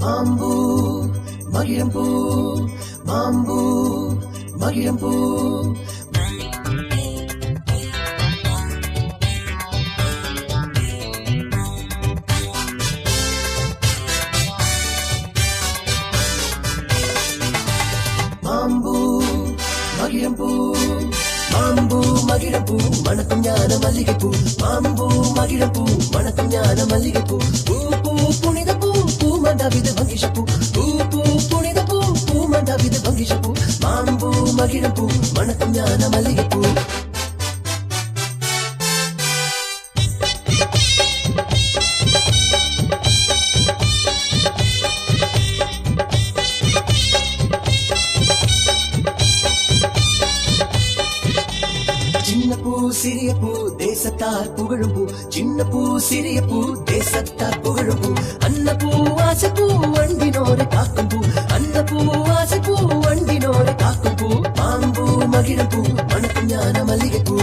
மாம்பூ மகிழம்பூ மாம்பூ மகிழம்பூ மாம்பூ மகிழம்பூ மாம்பூ மகிழம்பூ மணக்கும் ஞான மல்லிகைப்பூ மாம்பூ மகிழம்பூ மணக்கும் ஞான மல்லிகைப்பூ பூ பூ புனித பூ பூ மண்டவிது வங்கிஷப்பூ பூ பூ புனித பூ பூ மண்டவிது வங்கிஷப்பூ மாம்பூ மகிழம்பூ மணக்கும் ஞான மல்லிகைப்பூ சிறிய பூ தேசத்தார் புகழும் பூ சின்ன பூ சிறிய பூ தேசத்தார் புகழும் பூ அன்ன பூ ஆசை பூ வண்டினோரை காக்கும் பூ அன்ன பூ ஆசை பூ வண்டினோரை காக்கும் பூ மாம்பூ மகிழும் பூ மணக்கும் ஞான மல்லிகை பூ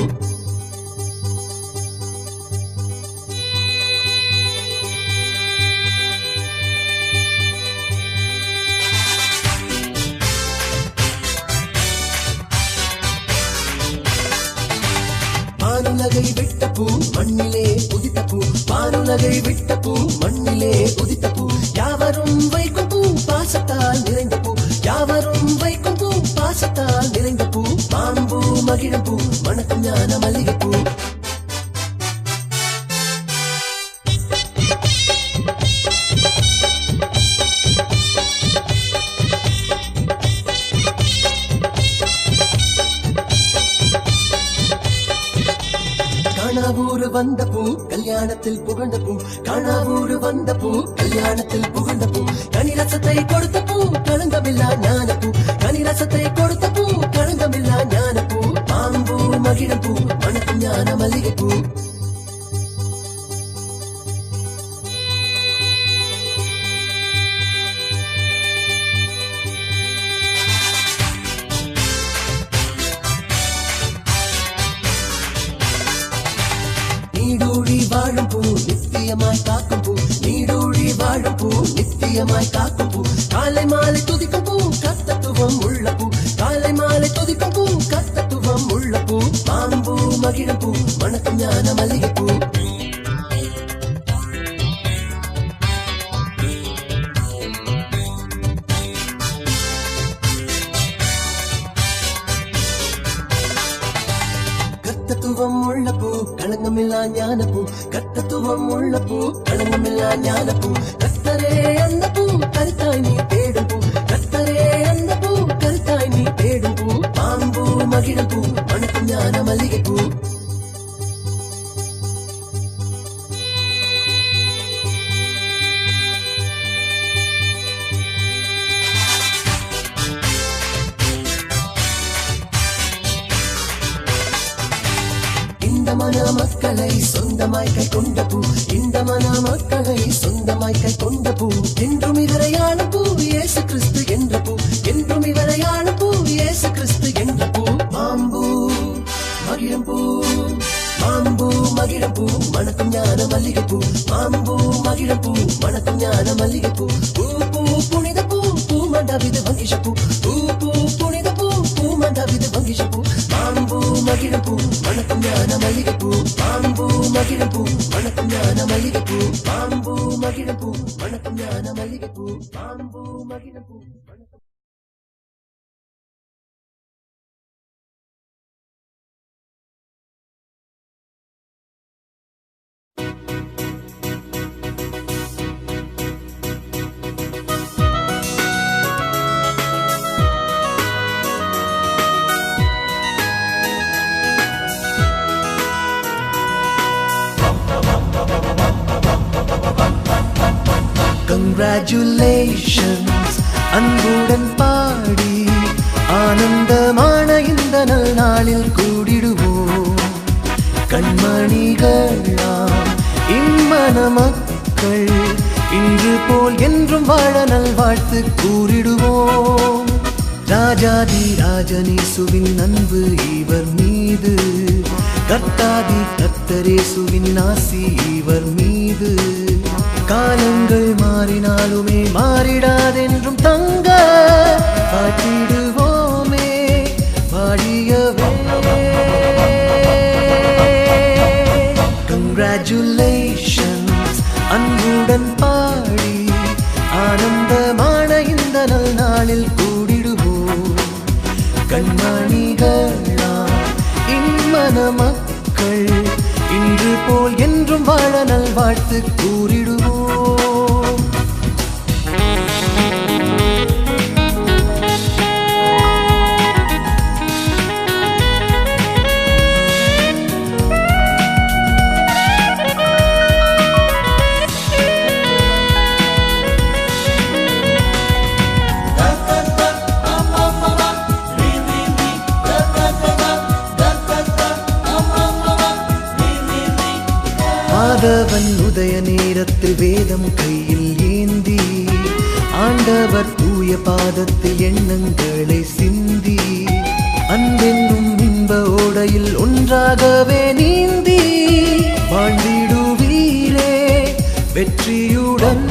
வானுலகை விட்ட பூ மண்ணிலே உதித்த பூ வானுலகை விட்ட பூ மண்ணிலே உதித்த பூ யாவரும் வைக்கும் பூ பாசத்தால் நிறைந்த பூ யாவரும் வைக்கும் பூ பாசத்தால் நிறைந்த பூ மாம்பூ மகிழும் பூ மணக்கும் ஞான மல்லிகை பூ காணாவூரு வந்த பூ கல்யாணத்தில் புகழ்ந்த பூ காணாவூரு வந்த பூ கல்யாணத்தில் புகழ்ந்த பூ கனிரசத்தை கொடுத்த பூ களங்கமில்லா ஞான பூ கனிரசத்தை கொடுத்த பூ களங்கமில்லா ஞான பூ மாம்பூ மகிழும் பூ மணக்கும் ஞான மல்லிகை பூ நீடூழி வாழும் பூ நித்தியமாய் காக்கும் பூ நீடூழி வாழும் பூ நித்தியமாய் காக்கும் பூ காலை மாலை துதிக்கும் பூ கர்த்தத்துவம் உள்ள பூ காலை மாலை துதிக்கும் பூ கர்த்தத்துவம் உள்ள பூ மாம்பூ மகிழும் பூ மணக்கும் ஞான மல்லிகை பூ கர்த்தத்துவம் உள்ள பூ களங்கமில்லா ஞான பூ கர்த்தத்துவம் உள்ள பூ களங்கமில்லா ஞான பூ கர்த்தரே அந்த பூ கருத்தாய் நீ தேடும் பூ கர்த்தரே அந்த பூ கருத்தாய் நீ தேடும் பூ மாம்பூ மகிழும் பூ மணக்கும் ஞான மல்லிகை பூ இந்த மன மக்களை சொந்தமாய் கை கொண்ட பூ இந்த மன மக்களை சொந்தமாய் கை கொண்ட பூ என்றும் இவரையான பூ இயேசு கிறிஸ்து என்ற பூ என்றும் இவரையான பூ இயேசு கிறிஸ்து என்ற பூ மாம்பூ மகிழும் பூ மாம்பூ மகிழும் பூ மணக்கும் ஞான மல்லிகை பூ மாம்பூ மகிழும் பூ மணக்கும் ஞான மல்லிகை பூ பூ பூ புனித பூ பூ மண்டவிது வங்கிஷ பூ பூ பூ புனித பூ பூ மண்டவிது வங்கிஷ பூ மாம்பூ மகிழும் பூ மணக்கும் ஞான மல்லிகை பூ மாம்பூ மகிழும் பூ மணக்கும் ஞான மல்லிகை பூ மாம்பூ மகிழும் பூ மணக்கும் ஞான மல்லிகை பூ மாம்பூ மகிழும் பூ மணக்கும் Congratulations அன்புடன் பாடி ஆனந்தமான இந்த நாளில் கூடிடுவோம் கண்மணிகளாம் இம்மன மக்கள் இன்று போல் என்றும் வாழ நல்வாழ்த்து கூறிடுவோம் ராஜாதி ராஜனேசுவின் அன்பு இவர் மீது கர்த்தாதி கர்த்தரேசுவின் ஆசி இவர் மீது காலங்கள் மாறினாலுமே மாறிடாதென்றும் தங்க காட்டிடுவோமே பாடியவே. கங்க்ராச்சுலேஷன்ஸ் அன்புடன் பாடி ஆனந்தமான இந்த நல் நாளில் கூடிடுவோம். கண்மணிகளா இம்மன மக்கள் இன்று போல் என்றும் வாழ நல்வாழ்த்து கூறிடுவோம். ஆண்டவன் உதய நேரத்தில் வேதம் கையில் ஏந்தி ஆண்டவர் தூய பாதத்தில் எண்ணங்களை சிந்தி அன்பென்னும் இன்ப ஓடையில் ஒன்றாகவே நீந்தி வாழ்ந்திடுவீரே வெற்றியுடன்.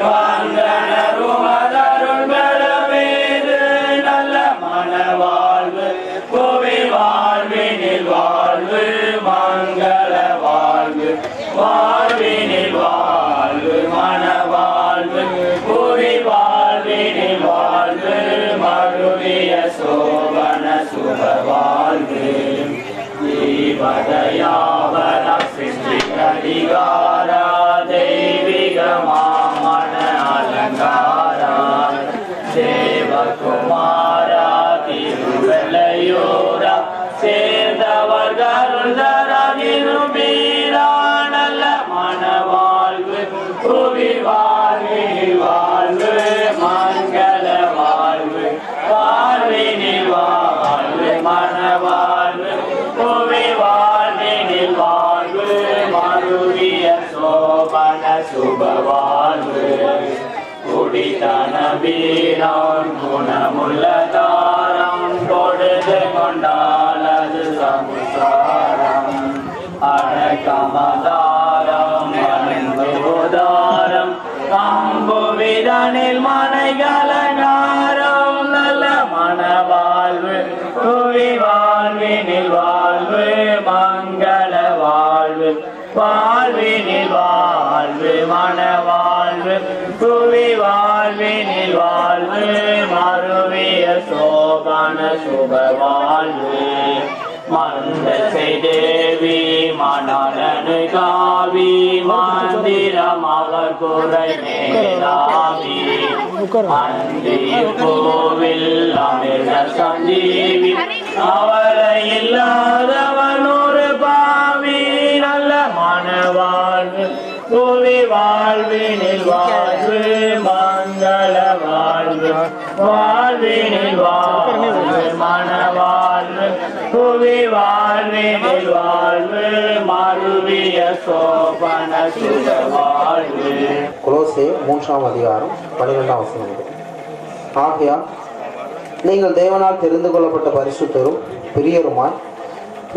வந்தனரும் அதருள் பெறவேது நல்ல தேவதயாவர சிருஷ்டிகரிகார தெய்வீக மாமன அலங்கார தேவகுமாரா திருவெள்ளையூர சேர்ந்தவர்கள் தரவிரும்பீரா நல்ல மனவாழ்வு புவி வாழ்வினில் வாழ்வு மங்கள வாழ்வு வாழ்வினில் வாழ்வு மனவாழ்வு புவி வாழ்வினில் வாழ்வு மருவிய சோபன சுப வாழ்வு குடித்தன வீரம் குணமுள்ளதாரம் பொழுது கொண்டாலது சமுசாரம் அடக்கமதாரம் அன்புதாரம் அம்புவிதனில் மனைகலங்காரம் நல்ல மனவாழ்வு புவி வாழ்வினில் வாழ்வு மங்கள வாழ்வு வாழ்வினில் வாழ்வு மனவாழ்வு புவி வாழ்வினில் வாழ்வு மருவிய சோபன சுப வாழ்வு மந்தசை தேவி மணலனு காவி மந்திரம் அவர் குறை மேலாவி மந்திய கோவில் அமிர்த சஞ்சீவி அவரை இல்லாதவன் ஒரு பாவி நல்ல மனவாழ்வு புவி வாழ்வினில் வாழ்வு மங்கள வாழ்வு வாழ்வினில் வாழ்வு மனவாழ்வு புவி வாழ்வினில் வாழ்வு மருவிய சோபன சுத வாழ்வு. கொலோசே 3ஆம் அதிகாரம் 12ஆம் வசனம். ஆகையால் நீங்கள் தேவனால் தெரிந்து கொள்ளப்பட்ட பரிசுத்தரும் பிரியருமாய்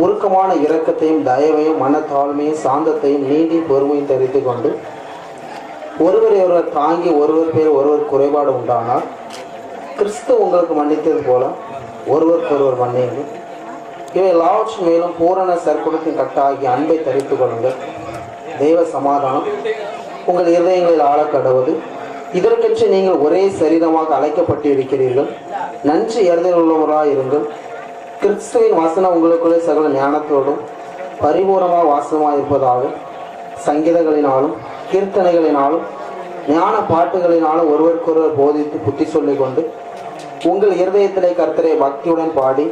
உருக்கமான இரக்கத்தையும் தயவையும் மனத்தாழ்மையும் சாந்தத்தையும் நீதி பொறுமையும் தெரிந்து கொண்டு ஒருவரை ஒருவர் தாங்கி ஒருவர் பேர் ஒருவர் குறைபாடு உண்டானால் கிறிஸ்து உங்களுக்கு மன்னித்தது போல ஒருவருக்கொருவர் மன்னியுங்கள். இவை எல்லாவற்றின் மேலும் பூரண சற்குணத்தின் கட்டாகிய அன்பை தரித்துக் கொள்ளுங்கள். தெய்வ சமாதானம் உங்கள் இருதயங்களில் ஆழக்கடவது. இதற்கென்று நீங்கள் ஒரே சரீரமாக அழைக்கப்பட்டு இருக்கிறீர்கள். நன்றி எறுதலுள்ளவராக இருங்கள். கிறிஸ்துவின் வசனம் உங்களுக்குள்ளே சகல ஞானத்தோடும் பரிபூர்ணமாக வாசமாக இருப்பதாக சங்கீதங்களினாலும் கீர்த்தனைகளினாலும் ஞான பாட்டுகளினாலும் ஒருவருக்கொருவர் போதித்து புத்தி சொல்லிக் கொண்டு உங்கள் இருதயத்திலே கர்த்தரை பக்தியுடன் பாடி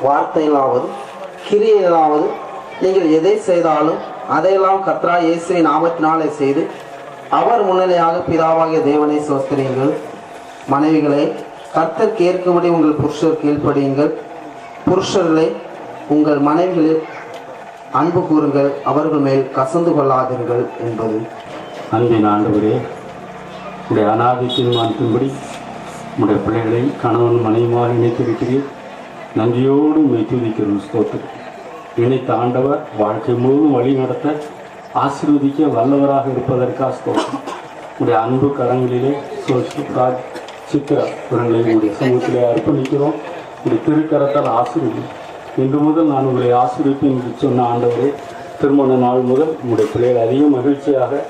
வார்த்தையிலாவது கிரியையிலாவது நீங்கள் எதை செய்தாலும் அதையெல்லாம் கர்த்தராகிய இயேசுவின் நாமத்தினாலே செய்து அவர் முன்னிலையாக பிதாவாகிய தேவனை சோஸ்திரியுங்கள். மனைவிகளை கர்த்தர் கேட்கும்படி உங்கள் புருஷர் கீழ்ப்படியுங்கள். புருஷர்களே உங்கள் மனைவிகளில் அன்பு கூறுங்கள், அவர்கள் மேல் கசந்து கொள்ளாதீர்கள் என்பது. அன்பின் ஆண்டவரே, உடைய அநாதி தீர்மானத்தின்படி உடைய பிள்ளைகளை கணவன் மனைவியாக இணைத்திருக்கிறீர். நன்றியோடு உண்மை துதிக்கிறோம். ஸ்தோத்திரம். இணைத்த ஆண்டவர் வாழ்க்கை முழுவதும் வழி நடத்த ஆசீர்வதிக்க வல்லவராக இருப்பதற்காக ஸ்தோத்திரம். உடைய அன்பு கரங்களிலே சோசிராஜ் சித்திரா இவர்களை உடைய சமூகத்திலே அர்ப்பணிக்கிறோம். உடைய திருக்கரத்தால் ஆசீர்வதி. இன்று முதல் நான் உங்களை ஆசீர்விப்பேன் என்று சொன்ன ஆண்டவரே, திருமண நாள் முதல் உடைய பிள்ளைகள் அதிக மகிழ்ச்சியாக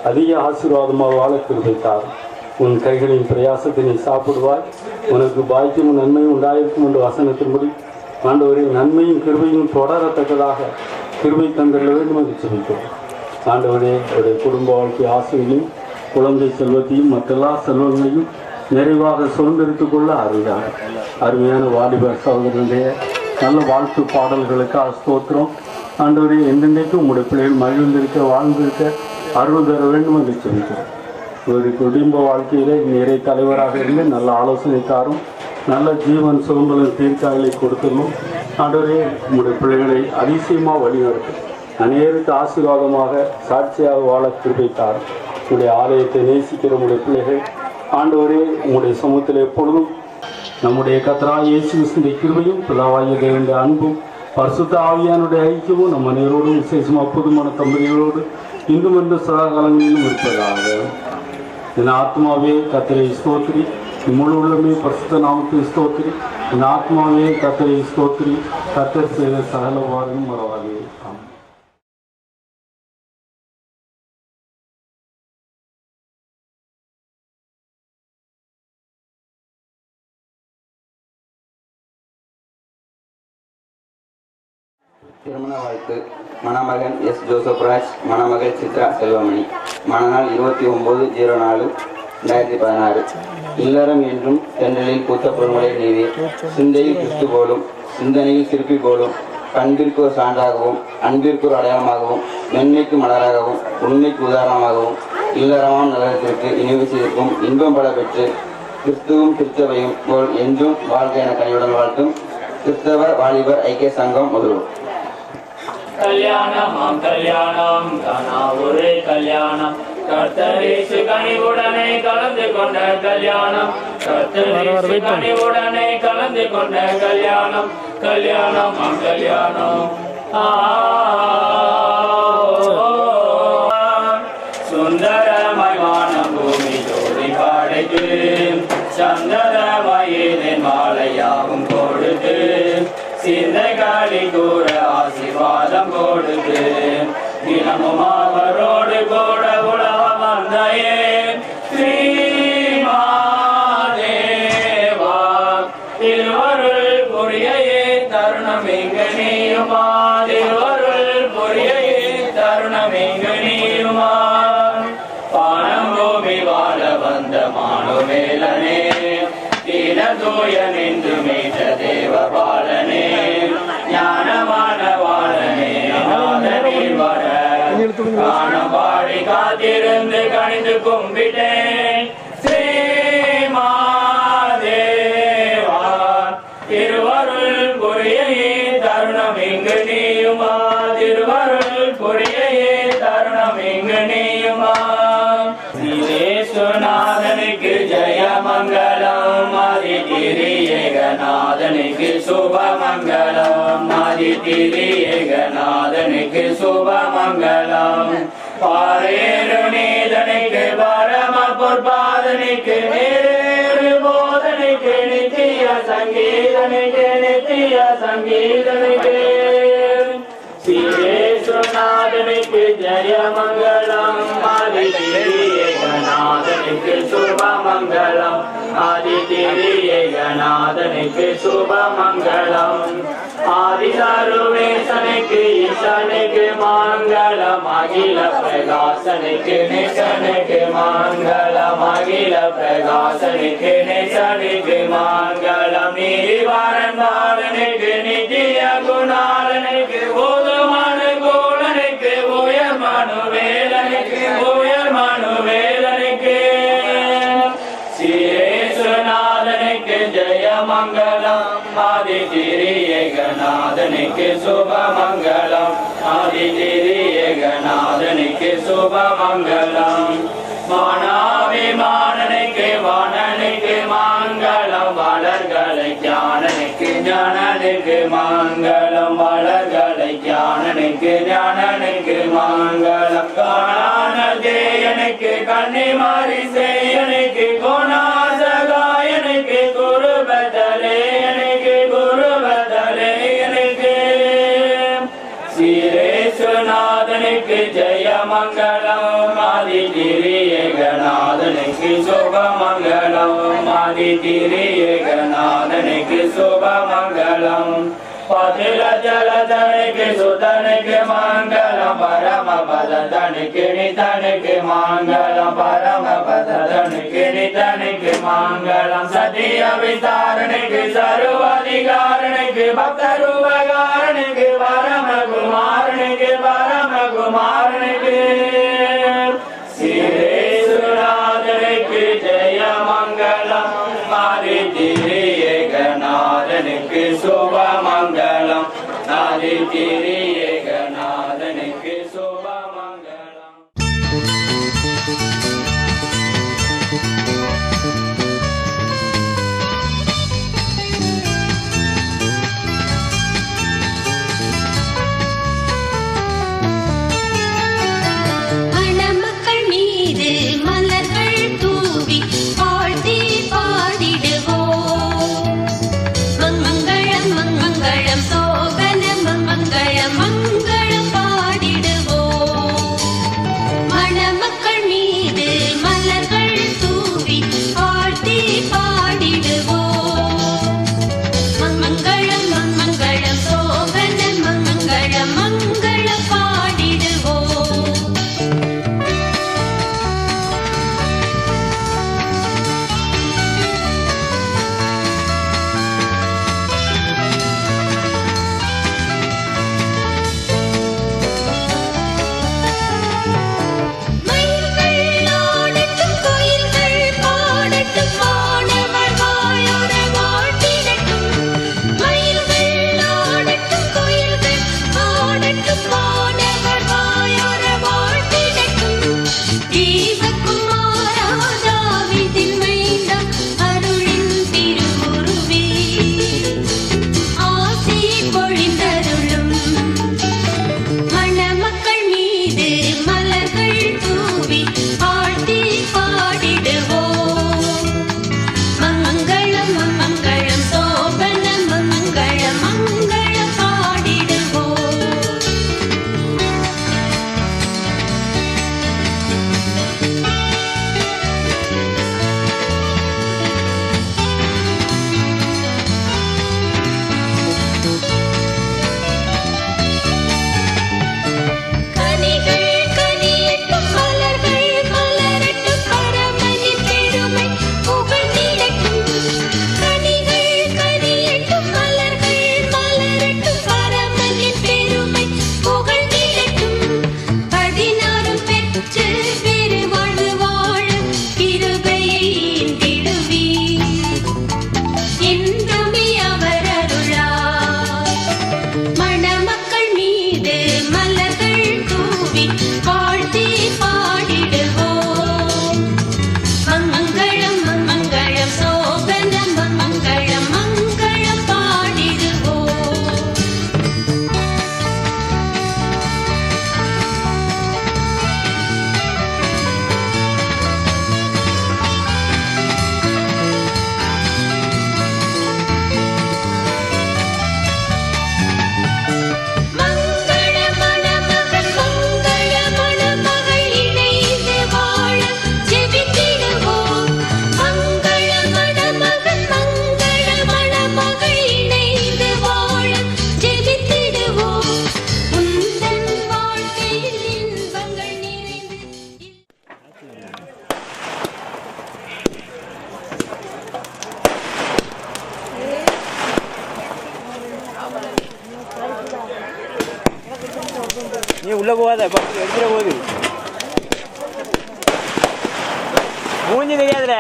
அதிக ஆசீர்வாதமாக வாழ கிருபைத்தார். உன் கைகளின் பிரயாசத்தை நீ சாப்பிடுவாய், உனக்கு பாக்கியமும் நன்மையும் உண்டாயிருக்கும் என்ற வசனத்தின்படி ஆண்டவரே நன்மையும் கிருபையும் தொடரத்தக்கதாக கிருபை தந்திர வேண்டும் என்று சொல்லிக்கிறோம். ஆண்டவரே அவருடைய குடும்ப வாழ்க்கை ஆசையையும் குழந்தை செல்வத்தையும் மற்றெல்லா செல்வங்களையும் நிறைவாக சுதந்திரித்துக் கொள்ள அருளார். அருமையான வாலிபர் சகோதரனுடைய நல்ல வாழ்த்து பாடல்களுக்காக ஸ்தோத்திரம். ஆண்டவரே எந்தெந்தைக்கும் உங்களுடைய பிள்ளைகள் மகிழ்ந்திருக்க வாழ்ந்திருக்க அருள் தர வேண்டும் என்று சொல்லிக்கிறோம். ஒரு குடும்ப வாழ்க்கையிலே நிறைய தலைவராக இருந்து நல்ல ஆலோசனைக்காரும் நல்ல ஜீவன் சுதந்திரம் தீர்க்காயலை கொடுத்துடணும். ஆண்டவரே உங்களுடைய பிள்ளைகளை அதிசயமாக வழிநடத்தும். அநேருக்கு ஆசீர்வாதமாக சாட்சியாக வாழ கிருபைத்தார். உங்களுடைய ஆலயத்தை நேசிக்கிற உங்களுடைய பிள்ளைகள் ஆண்டவரே உங்களுடைய சமூகத்தில் எப்பொழுதும் நம்முடைய கர்த்தராகிய இயேசு கிறிஸ்துவின் கிருபையும் பிதாவாகிய தேவனுடைய அன்பும் பரிசுத்த ஆவியானுடைய ஐக்கியமும் நம் அனைவரோடும் விசேஷமாக புதுமான தம்பதிகளோடு இன்றும் என்று சதா காலங்களிலும் இருப்பதாக. என் ஆத்மாவே கர்த்தரை ஸ்தோத்திரி, முழு உள்ளமே பரிசுத்த நாமத்தை ஸ்தோத்திரி. என் ஆத்மாவே கர்த்தரை ஸ்தோத்திரி, கர்த்தர் செய்த சகல வாரியும் மறவாதே. திருமண வாழ்த்து. மணமகன் எஸ். ஜோசப் ராஜ், மணமகள் சித்ரா செல்வமணி. மணநாள் 29/04/2016. இல்லறம் என்றும் தென்றலில் பூத்த பொருள்களை நீதி, சிந்தையில் கிறிஸ்து போலும், சிந்தனையில் சிற்பி போலும், பண்பிற்கு ஒரு சான்றாகவும், அன்பிற்கு ஒரு அடையாளமாகவும், மென்மைக்கு மலராகவும், உண்மைக்கு உதாரணமாகவும், இல்லறமாம் நகரத்திற்கு இனிவு செய்திருக்கும் இன்பம் பல பெற்று கிறிஸ்துவும் கிறிஸ்தவையும் போல் என்றும் வாழ்க என கனிவுடன் வாழ்த்தும் கிறிஸ்தவ வாலிபர் ஐக்கிய சங்கம் முதல்வர். கல்யாணம் கல்யாணம் தானா ஒரு கல்யாணம், கர்த்தரேசு கனிவுடனே கலந்து கொண்ட கல்யாணம், கர்த்தரேசு கனிவுடனே கலந்து கொண்ட கல்யாணம், கல்யாணம் கல்யாணம். சுந்தரமாய் வானம் பூமி ஜோதி பாடைக்கு, சந்தரமாயின் மாலையாவும் கொடுத்து, சிந்தை காலி கூற ஆசீர்வாதம் கொடுத்து, தினமும் அவரோடு கூட உலகம் வந்தையே ஸ்ரீமாதேவா. திருவருள் புரியையே தருணம் எங்கு நீயுமா, திருவருள் புரியையே தருணம் எங்கு நீயுமா. பானம் பூமி வாழ வந்த மானுவேலனே, தீன தூய நின்று மீட்ட தேவ பாலனே, ஞானமான வாழனே நாதனில் வர காணம் பாடி காத்திருந்து கணிந்து கும்பிட்டேன் ஸ்ரீமாதேவா. திருவருள் புரியையே தருணம் இங்கு நீயுமா, திருவருள் புரியையே தருணம் இங்கு நீயுமா. ஸ்ரீநாதனுக்கு ஜெயமங்கலம், ஆதிதிரியேகநாதனுக்கு சுபமங்கலம், ஆதிதிரியேகநாதனுக்கு சுபமங்கலம். பாரேறு நீதனுக்கு பரம பொற்பாதனுக்கு நேரேறு போதனுக்கு நித்திய சங்கீதனுக்கு நித்திய சங்கீதனுக்கு. ஸ்ரீநாதனுக்கு ஜெயமங்கலம், ஆதிதிரியேகநாதனுக்கு சுபமங்கலம், ஆதிதிரியேகநாதனுக்கு சுபமங்கலம். ஆதிசர்வேசனுக்கு ஈசனுக்கு மங்களம், அகில பிரகாசனுக்கு நிசனுக்கு மங்களம், அகில பிரகாசனுக்கு நிசனுக்கு மங்களம். நீதிவாரன் பாலனுக்கு நித்திய குணாலனுக்கு போதுமான கோலனுக்கு உயர் மனுவேலனுக்கு உயர் மனுவேலனுக்கு. ஸ்ரீநாதனுக்கு ஜெயமங்கலம், ஆதிதிரியேகநாதனுக்கு சுபமங்கலம், ஆதிதிரியேகநாதனுக்கு சுபமங்கலம். மானாபிமானனுக்கு வாணனுக்கு மங்களம், வளர்களை ஞானனுக்கு ஞானனுக்கு மங்களம், வளர்களை ஞானனுக்கு ஞானனுக்கு மங்களம். காணான தேயனுக்கு கன்னிமாரி சேயனுக்கு கோணாசகாயனுக்கு குருபதலேயனுக்கு குருபதலேயனுக்கு. ஸ்ரீநாதனுக்கு ஜெயமங்கலம், ஆதிதிரியேகநாதனுக்கு சுபமங்கலம், ஆதிதிரியேகநாதனுக்கு சுபமங்கலம். பதில ஜலதனுக்கு சுதனுக்கு மங்களம், பரமபதனுக்கு நிதனுக்கு மங்களம், பரமபதனுக்கு நிதனுக்கு மங்களம். சத்திய விசாரனுக்கு சர்வாதிகாரனுக்கு பக்தரூபகாரனுக்கு பரமகுமாரனுக்கு பரமகுமாரனுக்கு. ஸ்ரீநாதனுக்கு ஜெயமங்கலம், ஆதிதிரியேகநாதனுக்கு சுபமங்கலம், ஆதிதிரியேகநாதனுக்கு சுபமங்கலம். மணமக்கள் மீது மலர்கள் தூவி வாழ்த்தி பாடிடுவோம். மங்களம் மங்களம் சோபன மங்களம் உள்ள போகாத பட்டு எடுத்துட போகுது மூஞ்சி தெரியாதுல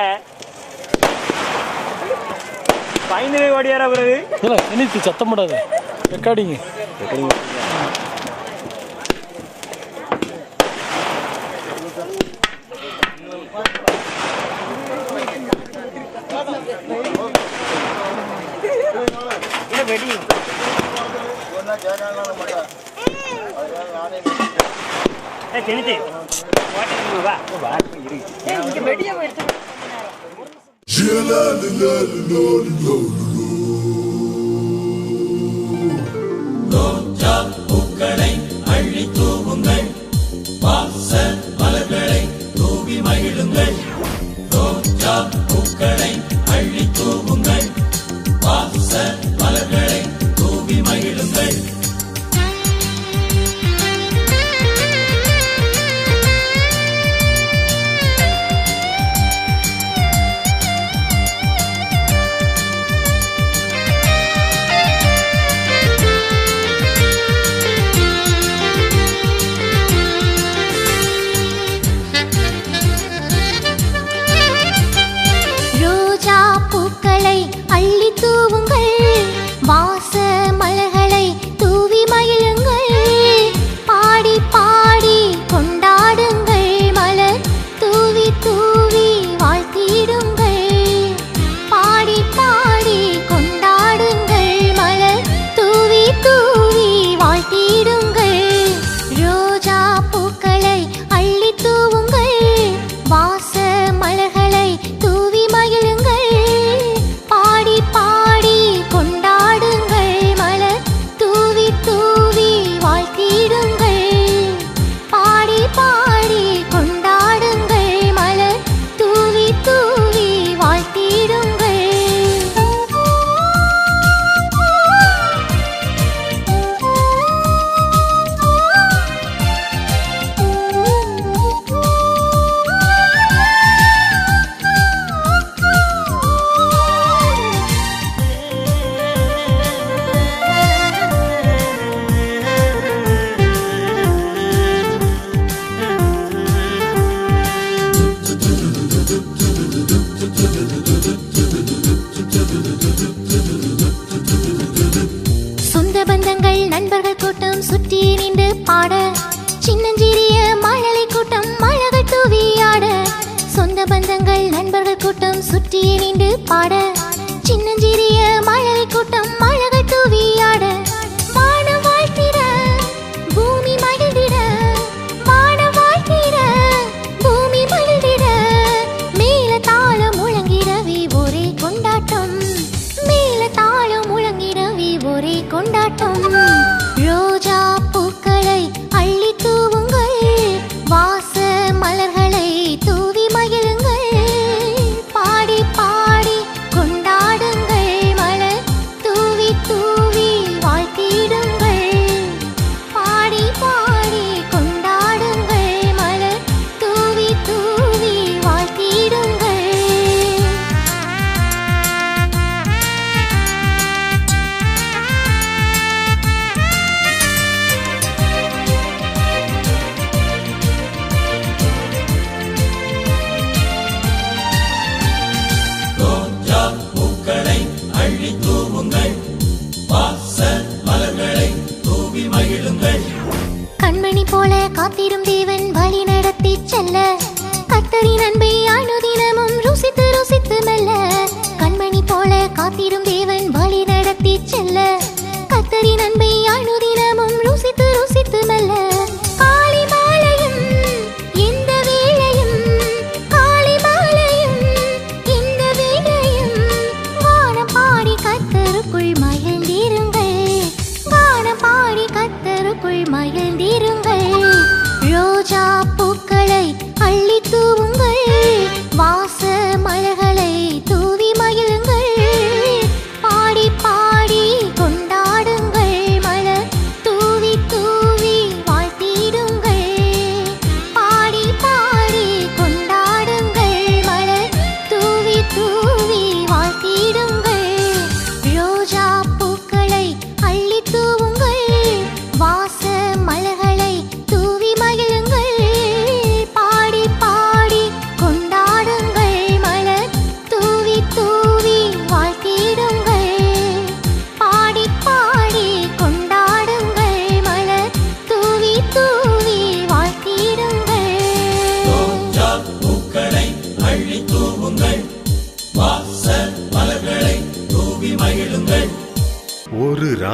பயந்து ஓடியாரா பிறகு இல்லை சத்தம் போடாது ரெக்கார்டிங்க பூக்களை அள்ளி தூவுங்கள் வாசல் மலர்களை தூவி மகிழுங்கள் ரோஜா பூக்களை அள்ளி தூவுங்கள் வாசல் மலர்களை தூவி மகிழுங்கள் அள்ளி தூவுங்கள் வாச மலர்களை தூவி மகிழுங்கள் பாடி பாடி கொண்டாடுங்கள் மலர் தூவி தூவி வாழ்த்திடுங்கள் பாடி பாடி கொண்டாடுங்கள் மலர் தூவி தூவி வாழ்த்திடுங்கள் ரோஜா பூக்களை அள்ளி தூவுங்கள் வாச மலர்களை தூவி மகிழுங்கள் பாடி பாடி கொண்டாடுங்கள் மலர் தூவி தூவி வாழ்த்திடுங்கள் பாடி பாடி கொண்டாடுங்கள் மலர் தூவி தூவி வாழ்த்திடுங்கள் சொந்த பந்தங்கள் நண்பர்கள் கூட்டம் சுற்றி நின்று பாட சின்னஞ்சிறிய மழலை கூட்டம் மழகள் தூவி ஆட சொந்த பந்தங்கள் நண்பர்கள் கூட்டம் சுற்றி நின்று பாட சின்னஞ்சிறிய மழலை கூட்டம் மழகள் தூவி ஆட வானம் வாழ்த்திட பூமி மகிழ்ந்திட வானம் வாழ்த்திட பூமி மகிழ்ந்திட மேல தாளம் முழங்கிடவே ஒரே கொண்டாட்டம் மேல தாளம் முழங்கிடவே ஒரே கொண்டாட்டம் ரோஜா பூக்களை அள்ளி தூவுங்கள் வாச மலர்களை தூவி மகிழுங்கள் பாடி பாடி கொண்டாடுங்கள் மலர் தூவி தூவி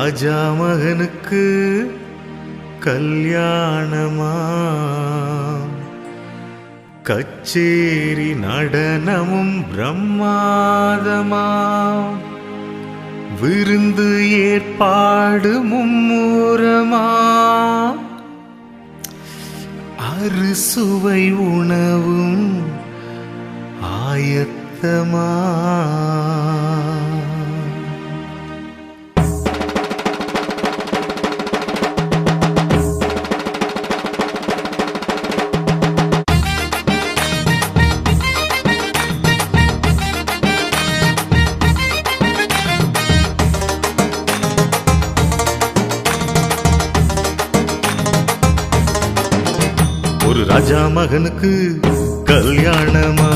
ராஜா மகனுக்கு கல்யாணமா, கச்சேரி நடனமும் பிரம்மாதமா, விருந்து ஏற்பாடு மும்முரமா, அறுசுவை உணவும் ஆயத்தமா. ஒரு ராஜா மகனுக்கு கல்யாணமா,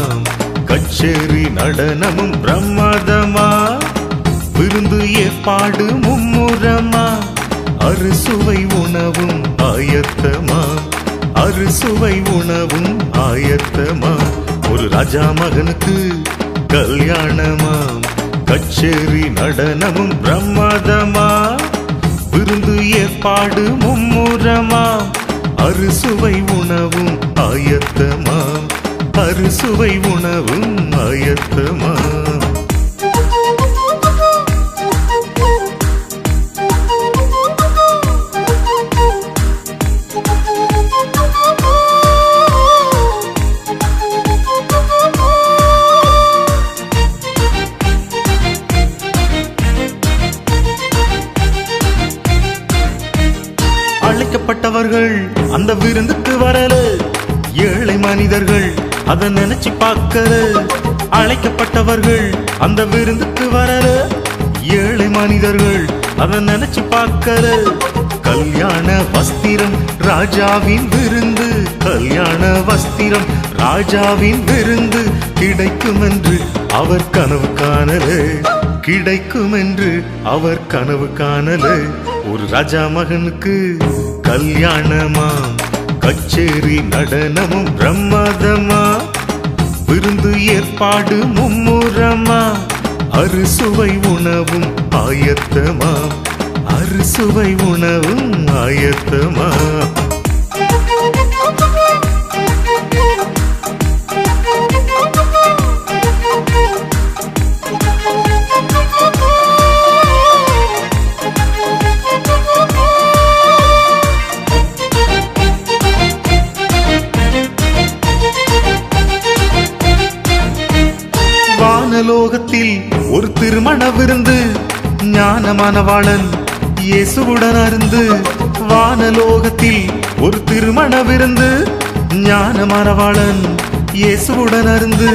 கச்சேரி நடனமும் பிரம்மாதமா, விருந்து ஏற்பாடு மும்முரமா, அறுசுவை உணவும் ஆயத்தமா, அறுசுவை உணவும் ஆயத்தமா. ஒரு ராஜா மகனுக்கு கல்யாணமா, கச்சேரி நடனமும் பிரம்மாதமா, விருந்து ஏற்பாடு மும்முரமா, அறுசுவை உணவும் ஆயத்தமா, அறுசுவை உணவும் ஆயத்தமா. அழைக்கப்பட்டவர்கள் அந்த விருந்துக்கு வரல, ஏழை மனிதர்கள் அதை நினைச்சு பார்க்கல. அழைக்கப்பட்டவர்கள் அந்த விருந்துக்கு வரல, ஏழை மனிதர்கள் அதை நினைச்சு பார்க்கல. கல்யாண வஸ்திரம் ராஜாவின் விருந்து, கல்யாண வஸ்திரம் ராஜாவின் விருந்து கிடைக்கும் என்று அவர் கனவு காணல, கிடைக்கும் என்று அவர் கனவு காணல. ஒரு ராஜா மகனுக்கு கல்யாணமா, கச்சேரி நடனமும் பிரம்மாதமா, விருந்து ஏற்பாடு மும்முரமா, அறுசுவை உணவும் ஆயத்தமா, அறுசுவை உணவும் ஆயத்தமா. வானலோகத்தில் ஒரு திருமண விருந்து, ஞானமானவாளன் இயேசுவுடன் அருந்து. வானலோகத்தில் ஒரு திருமண விருந்து, ஞானமானவாளன் இயேசுவுடன் அருந்து.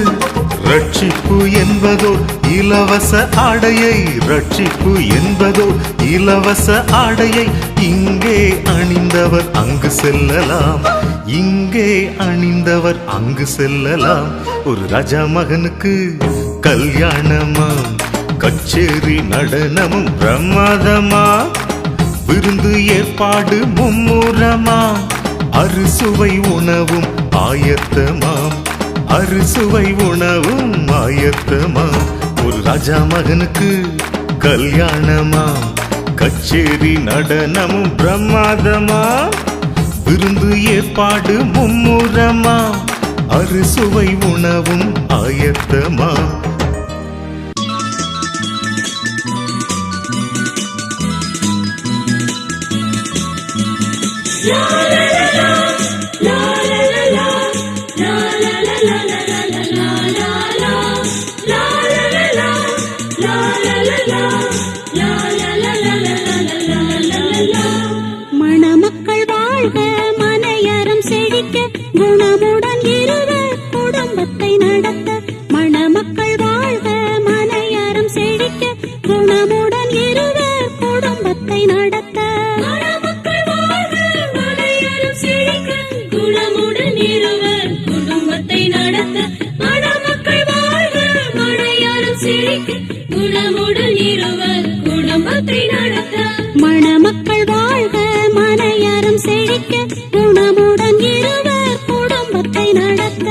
ரட்சிப்பு என்பதோ இலவச ஆடையை, ரட்சிப்பு என்பதோ இலவச ஆடையை இங்கே அணிந்தவர் அங்கு செல்லலாம், இங்கே அணிந்தவர் அங்கு செல்லலாம். ஒரு ராஜா மகனுக்கு கல்யாணமா, கச்சேரி நடனமும் பிரம்மாதமா, விருந்து ஏற்பாடு மும்முரமா, அறுசுவை உணவும் ஆயத்தமா, அறுசுவை உணவும் ஆயத்தமா. ஒரு ராஜா மகனுக்கு கல்யாணமா, கச்சேரி நடனமும் பிரம்மாதமா, விருந்து ஏற்பாடு மும்முரமா, அறுசுவை உணவும் ஆயத்தமா. மணமக்கள் வாழ்க, மனையறம் செழிக்க, குணமுடன் இருவர் குடும்பத்தை நடத்த. மணமக்கள் வாழ்க, மனையறம் செழிக்க, குணமுடன் இருவர் குடும்பத்தை நடத்த. மணமக்கள் வாழ்க, மனையறம் செழிக்க, குணமுடன் இருவர் குடும்பத்தை நடத்த. மணமக்கள் வாழ்க, மனையறம் செழிக்க, குணமுடன் இருவர் குடும்பத்தை நடத்த. மணமக்கள் வாழ்க, மனையறம் செழிக்க, குணமுடன் இருவர் குடும்பத்தை நடத்த.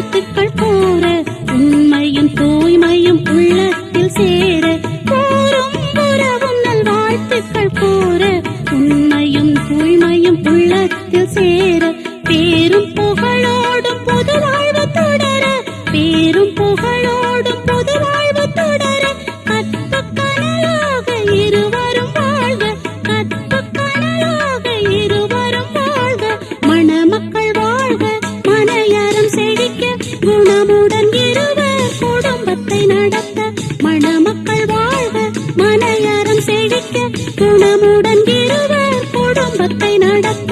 வாழ்த்துக்கள் கூற உண்மையும் தூய்மையும் உள்ளத்தில் சேர கூறும் உறவும் நல் வாழ்த்துக்கள் கூற உண்மையும் தூய்மையும் உள்ளத்தில் சேர பேரும் புகழோடும் பொது வாழ்வு தொடர பேரும் புகழோடும் பொது வாழ்வு தொடர கற்பு கனலாக இருவரும் வாழ்க கற்பு கனலாக இருவரும் வாழ்க மணமக்கள் வாழ்க மனையறம் செழிக்க குணமுடன் இருவர் குடும்பத்தை நடத்த மணமக்கள் வாழ்க மனையறம் செழிக்க குணமுடன் இருவர் குடும்பத்தை நடத்த